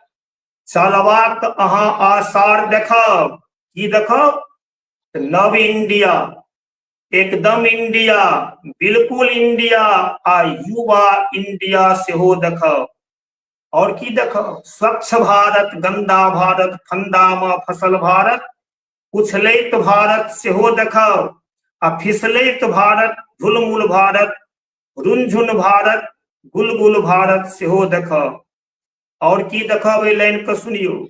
चलबाक अहाँ आसार देखब। की देखब? नव इंडिया, एकदम इंडिया, बिल्कुल इंडिया आ युवा इंडिया सेहो देखब। और की देखब? स्वच्छ भारत, गंदा भारत, फंदा में फसल भारत, उछलैत भारत सेहो देखब। आ फिसलैत भारत, झुलमुल भारत, रुनझुन भारत, गुलगुल भारत सेहो देखब। और की देखब? एहि लाइन के सुनियो,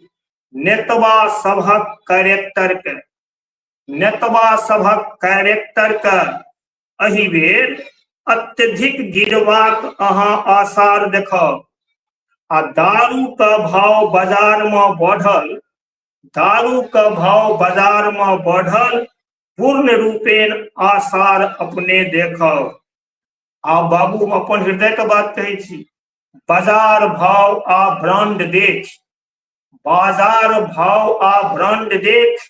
नेतवा सभक कैरेक्टर के, नेतवा सभक कैरेक्टर के एहि बेर अत्यधिक गिरबाक अहाँ आसार देखब। आ दारू का भाव बाजार में बढ़ल, दारू का भाव बाजार में बढ़ल पूर्ण रूपेण आसार अपने देखब। आ बाबू हम अपन हृदय के बात कहै छी, बाजार भाव आ ब्रांड देख, बाजार भाव आ ब्रांड देख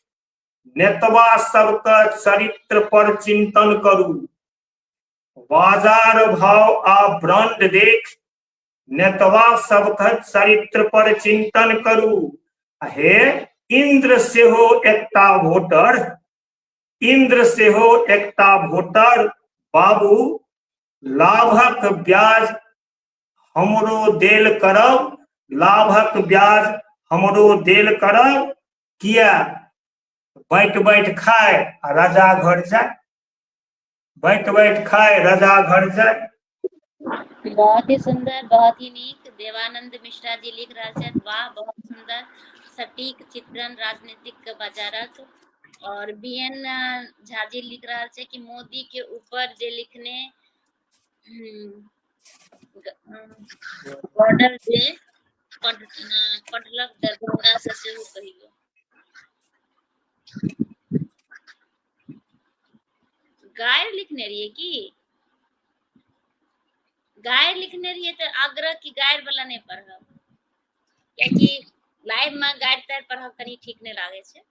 नेतवा सबके चरित्र पर चिंतन करू। बाजार भाव आ ब्रांड देख नेतवा सबके चरित्र पर चिंतन करू। हे इंद्र सेहो एकटा वोटर, इंद्र सेहो एकटा वोटर। बाबू लाभक ब्याज हमरो देल करब, लाभक ब्याज हमरो देल करब। किया? बैठ बैठ खाए आ राजा घर जाए, बैठ बैठ खाए राजा घर जाए। बहुत ही सुंदर, बहुत ही नीक। देवानंद मिश्रा जी लिख रहा है, वाह बहुत सुंदर सटीक चित्रण राजनीतिक बाजारक। और बीएन झा जी लिख रहा है कि मोदी के ऊपर जे लिखने बॉर्डर जे पढ़लक दरभंगा से सेहो कहियो। गायर लिखने रहिए की गायर लिखने रहिए तो आग्रह की गायर वाला नहीं पढ़ब कियाकि लाइव में गायर तायर पढ़ब तनी ठीक नहीं लागे छै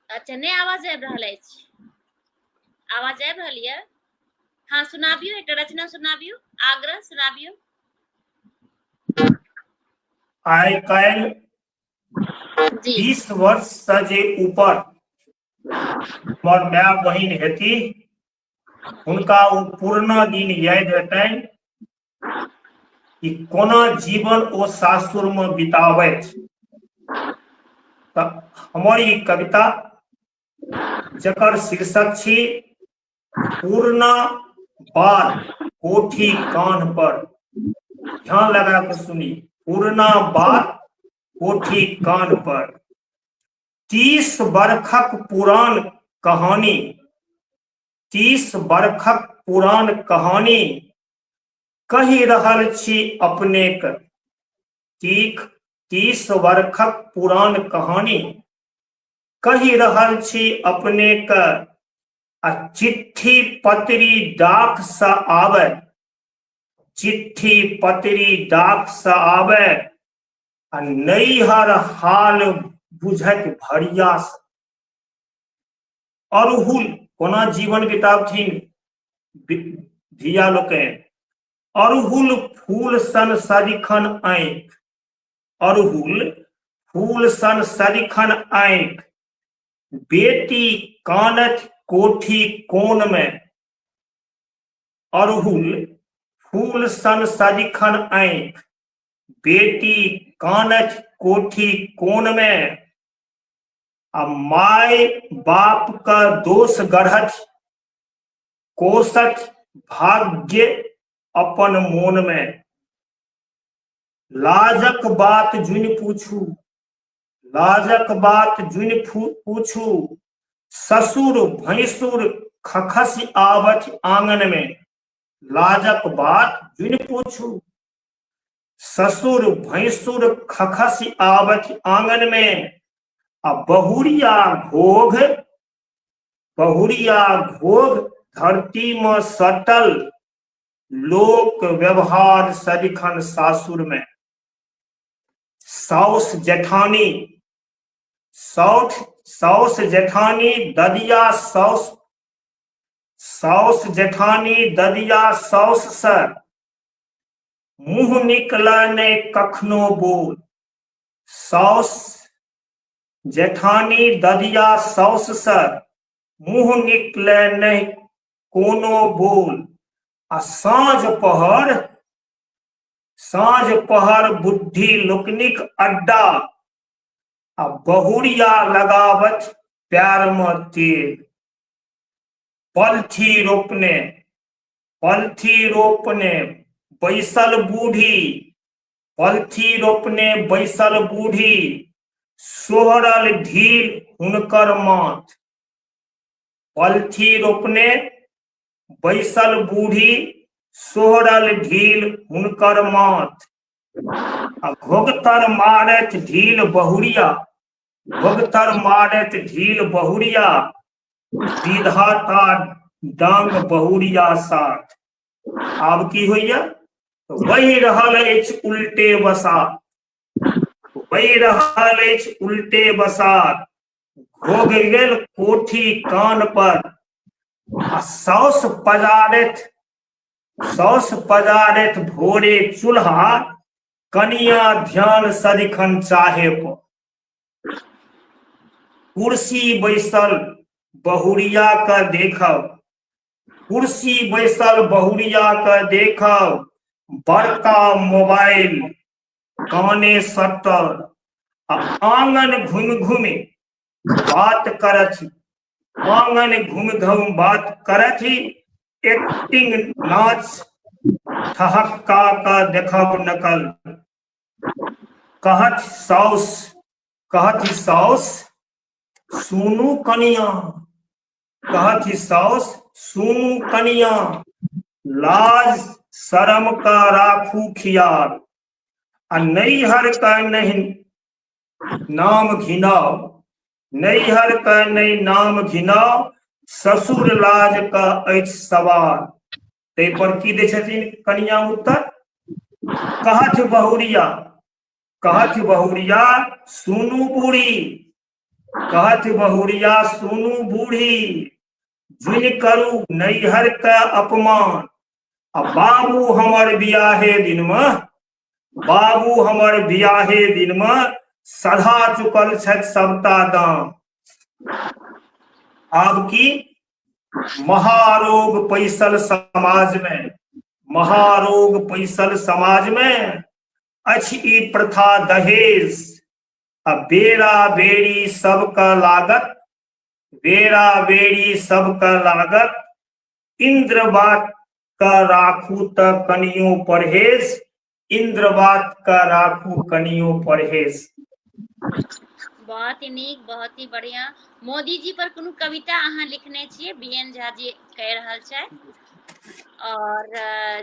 अच्छा नहीं आवाज आबि रहल अछि आवाज आबि रहल यऽ हाँ सुनाबियो एक रचना सुनाबियो आग्रह सुनाबियो आइ काल्हि जी 20 वर्ष से जे ऊपर हमर माय बहिन हेती हुनका ओ पूर्ण दिन याद हेतनि कि कोना जीवन ओ सासुर में बिताबैत हमर ई कविता जकर शीर्षक छी पूर्ण बात कोठी कान पर। ध्यान लगा के सुनी, पूर्णा बात कोठी कान पर। 30 बरखक पुरान कहानी, 30 बरखक पुरान कहानी कहि रहल छी अपनेक। 30 बरखक पुरान कहानी कहि रहल छी अपनेक। आ चिट्ठी पत्री डाक से आवे, चिट्ठी पत्री डाक से आवे आ नैहर हाल बुझत भरिया से। अरहुल कोना जीवन बिताबथिन धिया लोकनि। अरहुल फूल सन सदिखन आँखि, अरहुल फूल सन सदिखन आँखि। बेटी कानत कोठी कोन में, अरहुल फूल सन सदिखन आँखि। बेटी कानत कोठी कोन में। आ माय बाप का दोष गढ़त कोसत भाग्य अपन मोन में। लाजक बात जुन पूछू, लाजक बात जुन पूछू। ससुर भैंसुर खखस आवत आंगन में। लाजक बात जुन पूछू, ससुर भैंसुर खखस आवत आंगन में। आ बहुरिया घोघ, बहुरिया घोघ धरती में सटल। लोक व्यवहार सदिखन सासुर में। साउस जेठानी, साउस जेठानी ददिया साउस, साउस जेठानी ददिया साउस से मुँह निकला नहीं कखनो बोल। साउस जेठानी ददिया साउस से मुँह निकले नहीं कोनो बोल। आ साँझ पहर, साँझ पहर बुढ़ी लोकनिक अड्डा। आ बहुरिया लगावत प्यार में तेल। पलथी रोपने, पलथी रोपने बैसल बूढ़ी, पलथी रोपने बैसल बूढ़ी। सोहरल ढील हुनकर माथ, पलथी रोपने बैसल बूढ़ी। सोहरल ढील हुनकर माथ। आ घोघतर मारत ढील बहुरिया, घोघतर मारत ढील बहुरिया। विधाता डांग बहुरिया साथ। आब की होइया, वही रहल अछि उल्टे बसात, वही रहल अछि उल्टे बसात। घोघ गेल कोठी कान पर। आ साउस पजारैत, साउस पजारैत भोरे चूल्हा। कनिया ध्यान सदिखन चाहे पर। कुर्सी बैसल बहुरिया का देखब, कुर्सी बैसल बहुरिया का देखब। बड़का मोबाइल काने सटल। आंगन घुम घुम बात करत, आंगन घुम घुम बात करत। एक्टिंग नाच ठहक्का का देखब नकल। कहत साउस, कहत साउस सुनू कनिया, कहत साउस सुनु कनिया लाज शरम का राखू खियाल, आ नैहर का नहीं नाम घिनाओ, नैहर का नहीं नाम घिनाओ, ससुर लाज का अछि सवाल। तै पर की दै छथिन कनिया उत्तर? कहत बहुरिया, कहत बहुरिया सुनु बूढ़ी, कहत बहुरिया सुनु बूढ़ी, जुनि करू नैहर का अपमान, आ बाबू हमर बियाहे दिन में, बाबू हमर बियाहे दिन में सधा चुकल छथि सबटा दाम। आब की महारोग पैसल समाज में, महारोग पैसल समाज में अछि ई प्रथा दहेज, आ बेरा बेरी सबका लागत, बेरा बेरी सबका लागत, इंद्रबात का राखू त कनियो परहेज, इंद्रबात का राखू कनियो परहेज। बहुत ही नीक, बहुत ही बढ़िया। मोदी जी पर कोनो कविता अहाँ लिखने छियै? बीएन झा जी कह रहल छै और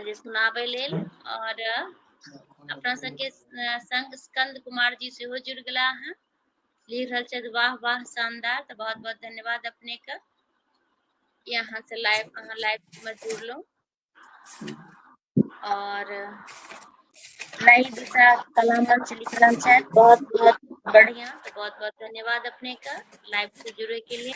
जे सुनाबे लेल, और अपना सबके संग स्कंद कुमार जी सेहो जुड़ गेला हैं, लिख रहल छै वाह वाह शानदार। तो बहुत बहुत धन्यवाद अपने का, यहाँ से लाइव अहाँ लाइव में जुड़लो। और नई दिशा कला मंच लिखल छै, बहुत बहुत बढ़िया। तो बहुत बहुत धन्यवाद अपने का लाइव से जुड़े के लिए।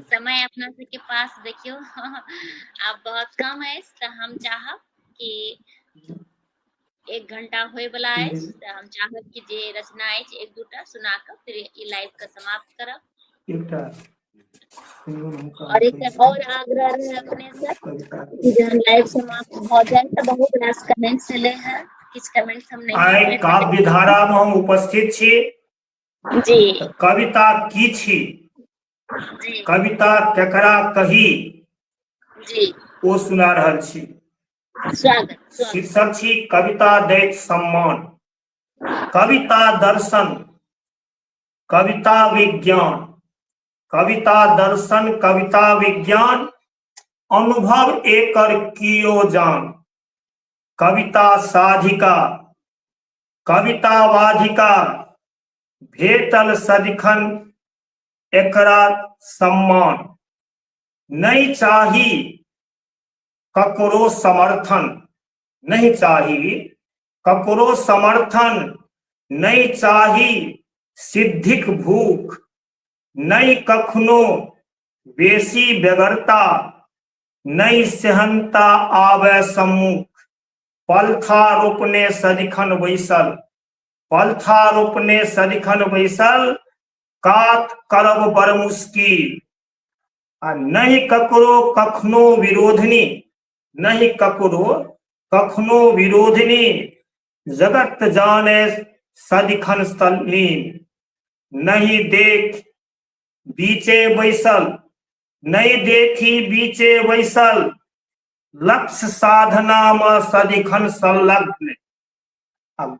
समय अपना सबके पास देखियो अब बहुत कम है, तो हम चाहब कि 1 घंटा होए वाला है, तो हम चाहब कि जे रचना है एक दूटा सुना कर फिर ये लाइव का समाप्त करब। और एक और आग्रह रहे अपने से कि जब लाइव समाप्त हो जाए तो बहुत रास कमेंट्स ले हैं, किछ कमेंट्स हम नहीं आइ काव्य धारा में हम उपस्थित छी जी। कविता की छी, जी कविता केकरा कही, जी ओ सुना रहल छी। स्वागत स्वागत। शीर्षक छी कविता दैत सम्मान, कविता दर्शन, कविता विज्ञान, कविता दर्शन, कविता विज्ञान, अनुभव एकर कियो जान, कविता साधिका, कविता वाधिका, भेटल सदिखन एकरा सम्मान, नहीं चाही ककरो समर्थन, नहीं चाही ककरो समर्थन, नहीं चाही सिद्धिक भूख, नहीं कखनो बेसी बेगरता, नहीं सेहनता आवे सम्मुख, पलथा रोपने सदिखन बैसल, पलथा रोपने सदिखन बैसल, कात करब बड़ मुश्किल, आ नहीं ककरो कखनो विरोधनी, नहीं ककरो कखनो विरोधनी, जगत जाने सदिखन तल्लीन, नहीं देख बीचे बैसल, नहीं देखी बीचे बैसल, लक्ष्य साधना में सदिखन संलग्न,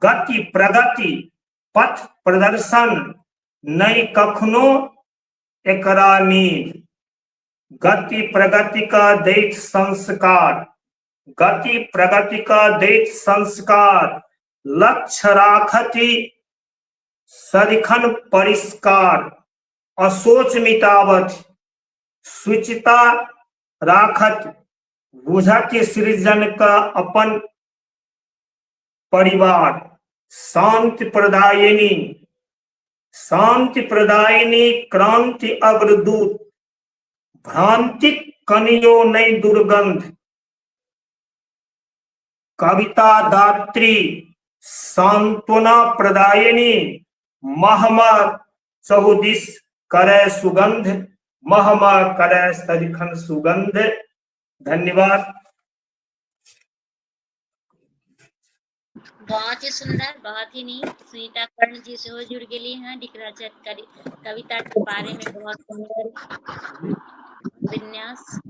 गति प्रगति पथ प्रदर्शन, नहीं कखनो एकरा नींद, गति प्रगति का दैत संस्कार, गति प्रगति का दैत संस्कार, लक्ष्य राखति सदिखन परिष्कार, असोच मिटावत सुचिता राखत, बुझत सृजन का अपन परिवार, शांति प्रदायिनी, शांति प्रदायिनी, क्रांति अग्रदूत, भ्रांति कनियो नहीं दुर्गंध, कविता दात्री, सांत्वना प्रदायिनी, महमा चहुदिश करे सुगंध, महमा करे सदिखन सुगंध। धन्यवाद। बहुत ही सुंदर, बहुत ही नीक। सुनीता कर्ण जी से जुड़ गेली हैं, लिख रहा है कविता के बारे में बहुत सुंदर विन्यास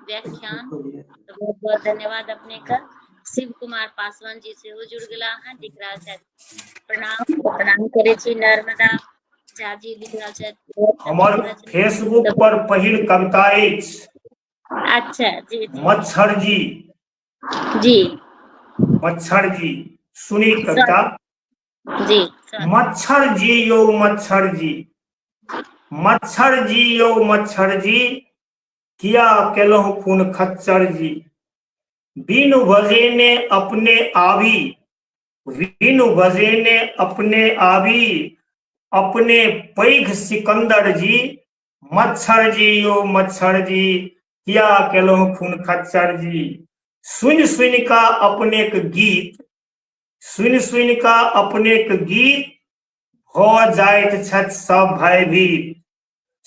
व्याख्यान। तो बहुत बहुत धन्यवाद अपने का। शिव कुमार पासवान जी सेहो जुड़ गेला हैं, लिख रहल छथि प्रणाम करे छी। नर्मदा झा जी लिख रहल छथि हमर फेसबुक पर पहिल कविता अछि। अच्छा जी जी मच्छर जी, जी मच्छर जी सुनी कविता। जी मच्छर जी यौ मच्छर जी, मच्छर जी यौ मच्छर जी, किया केलहुँ खून खच्चर जी। बिन वजेने अपने आवी, बिन वजेने अपने आवी, अपने पैघ सिकंदर जी। मच्छर जी यौ मच्छर जी, किया केलहुँ खून खच्चर जी। सुनि सुनि का अपने के गीत, सुनि सुनि का अपने के गीत, हो जाइत छथि सब भयभीत।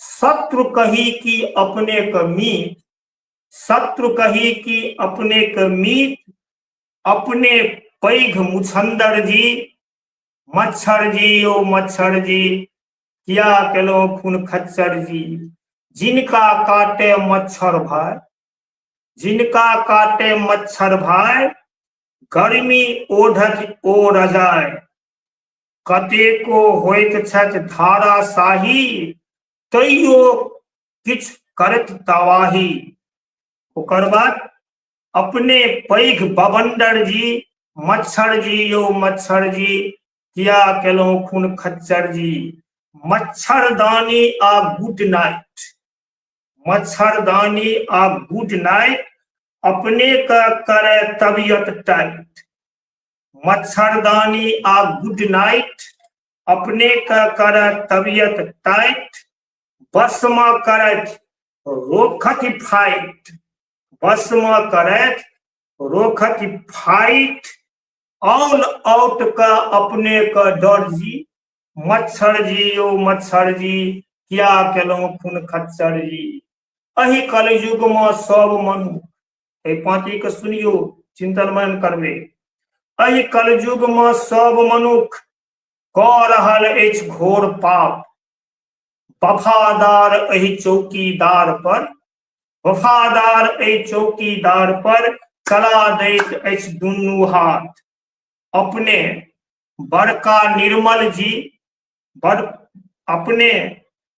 शत्रु कही कि अपने के मीत, शत्रु कही कि अपने के मीत, अपने पैघ मुछंदर जी। मच्छर जी यौ मच्छर जी, किया केलहुँ खून खच्चर जी। जिनका काटे मच्छर भाई, जिनका काटे मच्छर भाई, गर्मी ओढ़त ओ रजाय। कतेको होइत छथि धाराशाही, तैयो किछु करत तबाही। ओकर बाद अपने पैघ बवंडर जी। मच्छर जी यौ मच्छर जी, किया केलहुँ खून खच्चर जी। मच्छरदानी आ गुड नाइट, मच्छरदानी आ गुड नाइट, अपने का करे तबीयत टाइट। मच्छरदानी आ गुड नाइट, अपने का करे तबीयत टाइट। बसमा करैथ रोकथ फाइट, बसमा करैथ रोकथ फाइट। ऑल आउट का अपने का डर जी। मच्छर जी यौ मच्छर जी, किया केलहुँ खून खच्चर जी। अहि कलयुग में सब मनु, एहि पाँति के सुनियो, चिंतन मनन करबे। एहि कलयुग में सब मनुख कऽ रहल अछि घोर पाप। वफादार एहि चौकीदार पर, वफादार एहि चौकीदार पर, चला दैत अछि दुनू हाथ। अपने बड़का निर्मल जी, बड़ अपने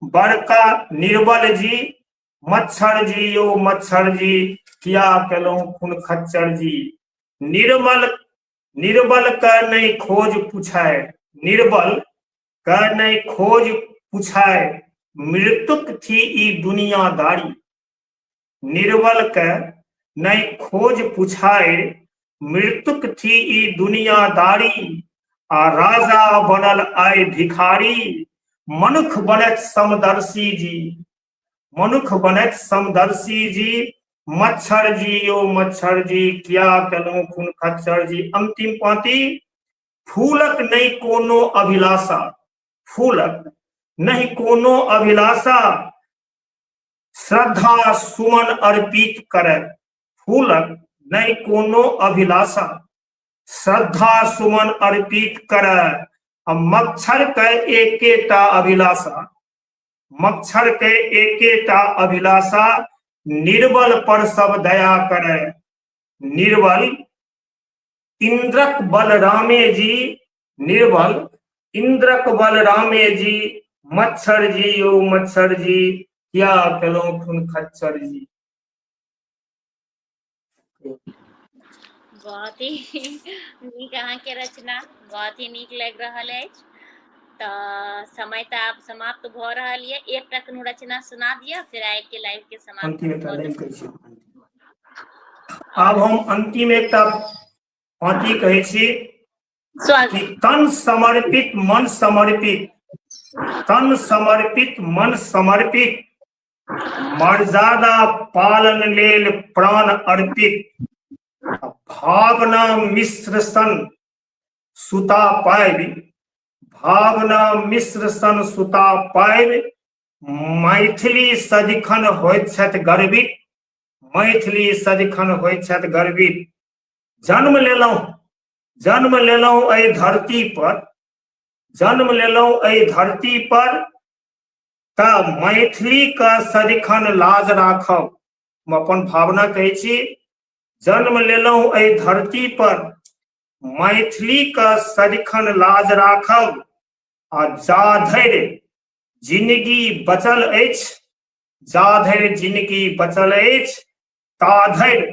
बड़का निर्बल जी। मच्छर जी यौ मच्छर जी, किया केलहुँ खून खच्चर जी। निर्मल निर्बल का नहीं खोज पुछाय, निर्बल का नहीं खोज पुछाय, मृत्युक थी ई दुनियादारी। निर्बल के नहीं खोज पुछाय, मृत्युक थी ई दुनियादारी। आ राजा बनल आय भिखारी, मनुख बनत समदर्शी जी, मनुख बनत समदर्शी जी। मच्छर जी यौ मच्छर जी, किया केलहुँ खून खच्चर जी। अंतिम पाँति। फूलक नहीं कोनो अभिलाषा, फूलक नहीं कोनो अभिलाषा, श्रद्धा सुमन अर्पित करे। फूलक नहीं कोनो अभिलाषा, श्रद्धा सुमन अर्पित करे। मच्छर के एकेटा अभिलाषा, मच्छर के एकेटा अभिलाषा, निर्बल पर सब दया करे। निर्बल इंद्रक बल रामे जी, निर्बल इंद्रक बल रामे जी। मच्छर जी यौ मच्छर जी, किया केलहुँ खून खच्चर जी। बहुत ही नीक अहाँके रचना, बहुत ही नीक लग रहल अछि। तऽ समय तऽ आब समाप्त भऽ रहल ये। एकटा कोनो रचना सुना दिअ, फिर आइ के लाइव के समाप्त अंतिम एकटा कऽ लाइन देब। कहै छी। आब हम अंतिम एकटा पाँति कहै छी कि स्वागत। तन समर्पित मन समर्पित, तन समर्पित मन समर्पित, मर्यादा पालन लेल प्राण अर्पित। भावना मिश्र सन सुता पाबि, भावना मिश्र सन सुता पाबि, मैथिली सदिखन होइत छथि गर्वित, मैथिली सदिखन होइत छथि गर्वित। जन्म लेलहुँ, जन्म लेलहुँ एहि धरती पर, जन्म लेलहुँ एहि धरती पर, तऽ मैथिली का सदिखन लाज राखब। हम अपन भावना कहै छी जन्म लेलहुँ एहि धरती पर मैथिली का सदिखन लाज राखब आ जा धरि जिंदगी बचल अछि, जा धरि जिंदगी बचल अछि ता धरि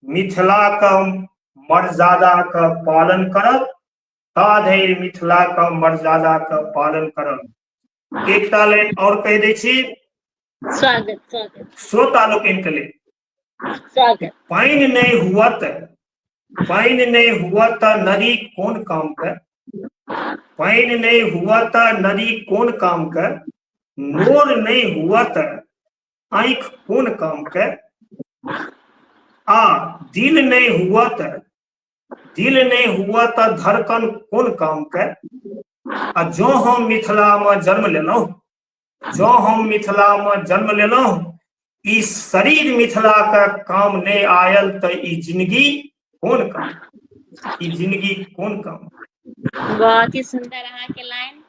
मिथिलाके मर्यादाके पालन करब, ता धरि मिथिलाके मर्यादाके पालन करब। एकटा लाइन और कहि दै छी स्वागत स्वागत श्रोता लोकनिके लेल। स्वागत। पानि नहीं हुआ पानि नहीं हुआ त नदी कोन काम के, पानि नहीं हुआ त नदी कोन काम के, नोर नहीं हुआ त आंख कोन काम के, आ दिल नहीं हुआ त धड़कन कोन काम के। आ जो हम मिथिला में जन्म लेलहुँ, जो हम मिथिला में जन्म लेलहुँ, ई शरीर मिथिला का काम नहीं आयल त ई जिंदगी कोन काम, ई जिंदगी कोन काम। बहुत ही सुंदर अहाँ के लाइन,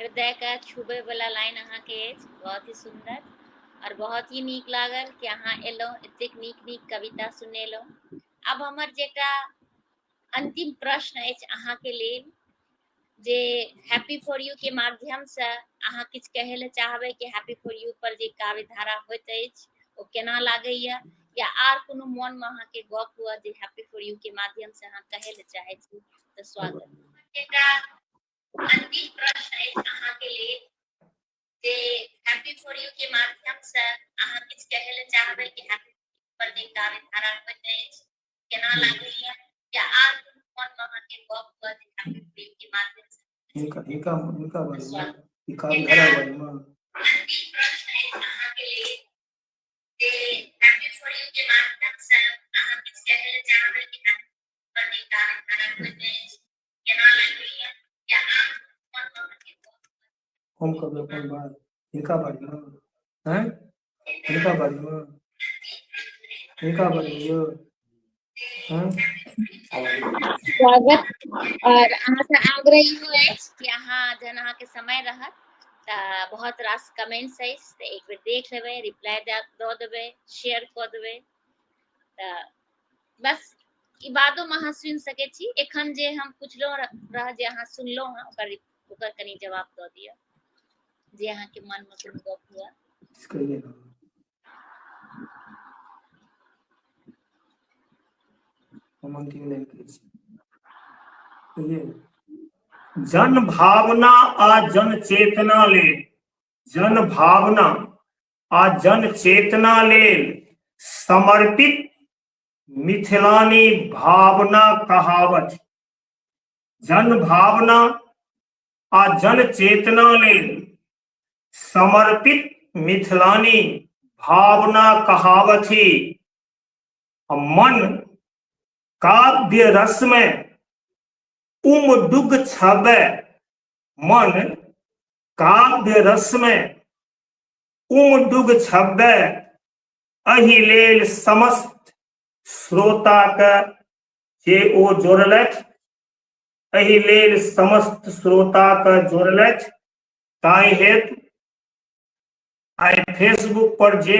हृदय का छुबे वाला लाइन अहाँ के अछि, बहुत ही सुंदर और बहुत ही नीक लागल कि अहाँ एलहुँ, एतेक नीक नीक कविता सुनेलहुँ। अब हमर जेटा अंतिम प्रश्न अछि अहाँ के लेल, जे हैप्पी फॉर यू के माध्यम से अहाँ किछ कहे ले चाहबै कि हैप्पी फॉर यू पर जे काव्य धारा होइत अछि ओ केना लागैया, या आर कोनो मन में अहाँ के गप हुआ जे हैप्पी फॉर यू के माध्यम से अहाँ कहे ले चाहे छी तो स्वागत। एकटा अंतिम प्रश्न अछि अहाँ के लेल, जे हैप्पी फॉर यू के माध्यम से अहाँ किछ कहे ले चाहबै कि हैप्पी पर जे काव्य धारा होइत अछि केना लागैया, या आर कोनो मन में अहाँ के गप हुआ जे हैप्पी फॉर यू के माध्यम से इनका काव्य धारा बारे में अंतिम प्रश्न अछि अहाँ के लेल, जे हैप्पी फॉर यू के माध्यम से अहाँ किछ कहे ले चाहबै कि हैप्पी पर जे काव्य धारा होइत अछि केना लागैया, या आर कोनो मन में अहाँ के गप हम कभी अपन बात इनका बारे में हैं, इनका बारे में हैं। स्वागत। और अहाँ से आग्रह इहो अछि कि अहाँ जहन अहाँ के समय रहत तऽ बहुत रास कमेंट्स अछि तऽ एक बेर देख लेबै, रिप्लाई दऽ देबै, शेयर कऽ देबै, तऽ बस ई बादो में अहाँ सुनि सकै छी। एखन जे हम पुछलहुँ रह जे अहाँ सुनलहुँ हँ ओकर कनि जवाब दऽ दिअ, जे अहाँ के मन में कोनो गप हुआ। जन भावना आ जन चेतना लेल, जन भावना आ जन चेतना लेल समर्पित मिथिलानी भावना कहावत। जन भावना आ जन चेतना लेल समर्पित मिथिलानी भावना कहावथी। मन काव्य रस में उमडुग छबे, मन काव्य रस में उमडुग छबे, एहि लेल समस्त श्रोता के जे ओ जोड़लथि, एहि लेल समस्त श्रोता के जोड़लथि। ताहि हेतु आइ फेसबुक पर जे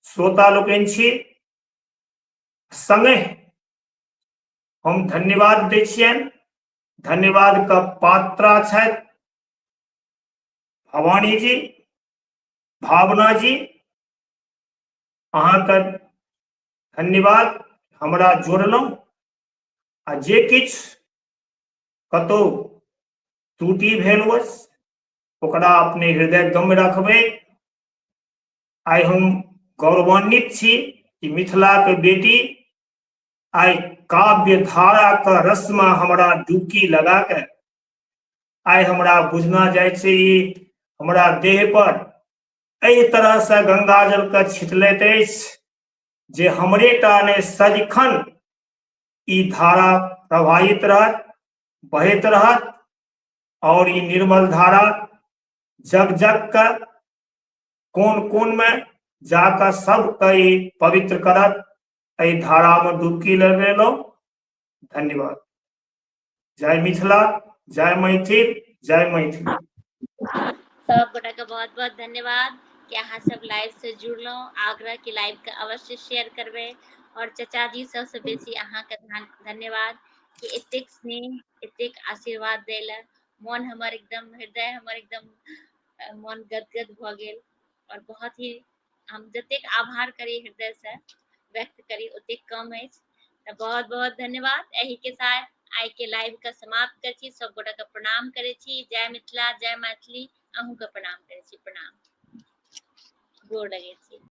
श्रोता लोकनि छी, संगे हम धन्यवाद दै छियनि। धन्यवाद का पात्रा छथि भवानी जी, भावना जी, अहाँके धन्यवाद हमरा जोड़लहुँ। आ जे किछु कतहु त्रुटि भेल होस ओकरा अपने हृदय गम रखबै। आइ हम गौरवान्वित छी कि मिथिला के बेटी आइ काव्य धारा का रस में हमरा डुबकी लगा के आइ हमरा बुझना जाइ छै, हमरा देह पर एहि तरह से गंगा जल के छिटलैत अछि जे हमरे टा नहि सदिखन ई धारा प्रवाहित रहत, बहैत रहत, और ई निर्मल धारा जग जग का कोन कोन में जाकर सबके ई पवित्र करत। एहि धारा में डुबकी लगेलहुँ। धन्यवाद। जय मिथिला, जय मैथिल, जय मैथिल। सब गोटा के बहुत बहुत धन्यवाद कि अहाँ सब लाइव से जुड़लहुँ। आग्रह कि लाइव के अवश्य शेयर करबै और चाचा जी सबसे बेसी अहाँ के धन्यवाद कि एतेक स्नेह एतेक आशीर्वाद देला। मन हमर एकदम हृदय हमर एकदम मन गदगद भ गेल और बहुत ही हम जतेक आभार करी हृदय से व्यक्त करी ओतेक कम अछि। तऽ बहुत बहुत धन्यवाद। एही के साथ आइ के लाइव के समाप्त करै छी। सब गोटा के प्रणाम करै छी। जय मिथिला जय मैथिली। अहूँ के प्रणाम करै छी। प्रणाम। गोर लगै छी।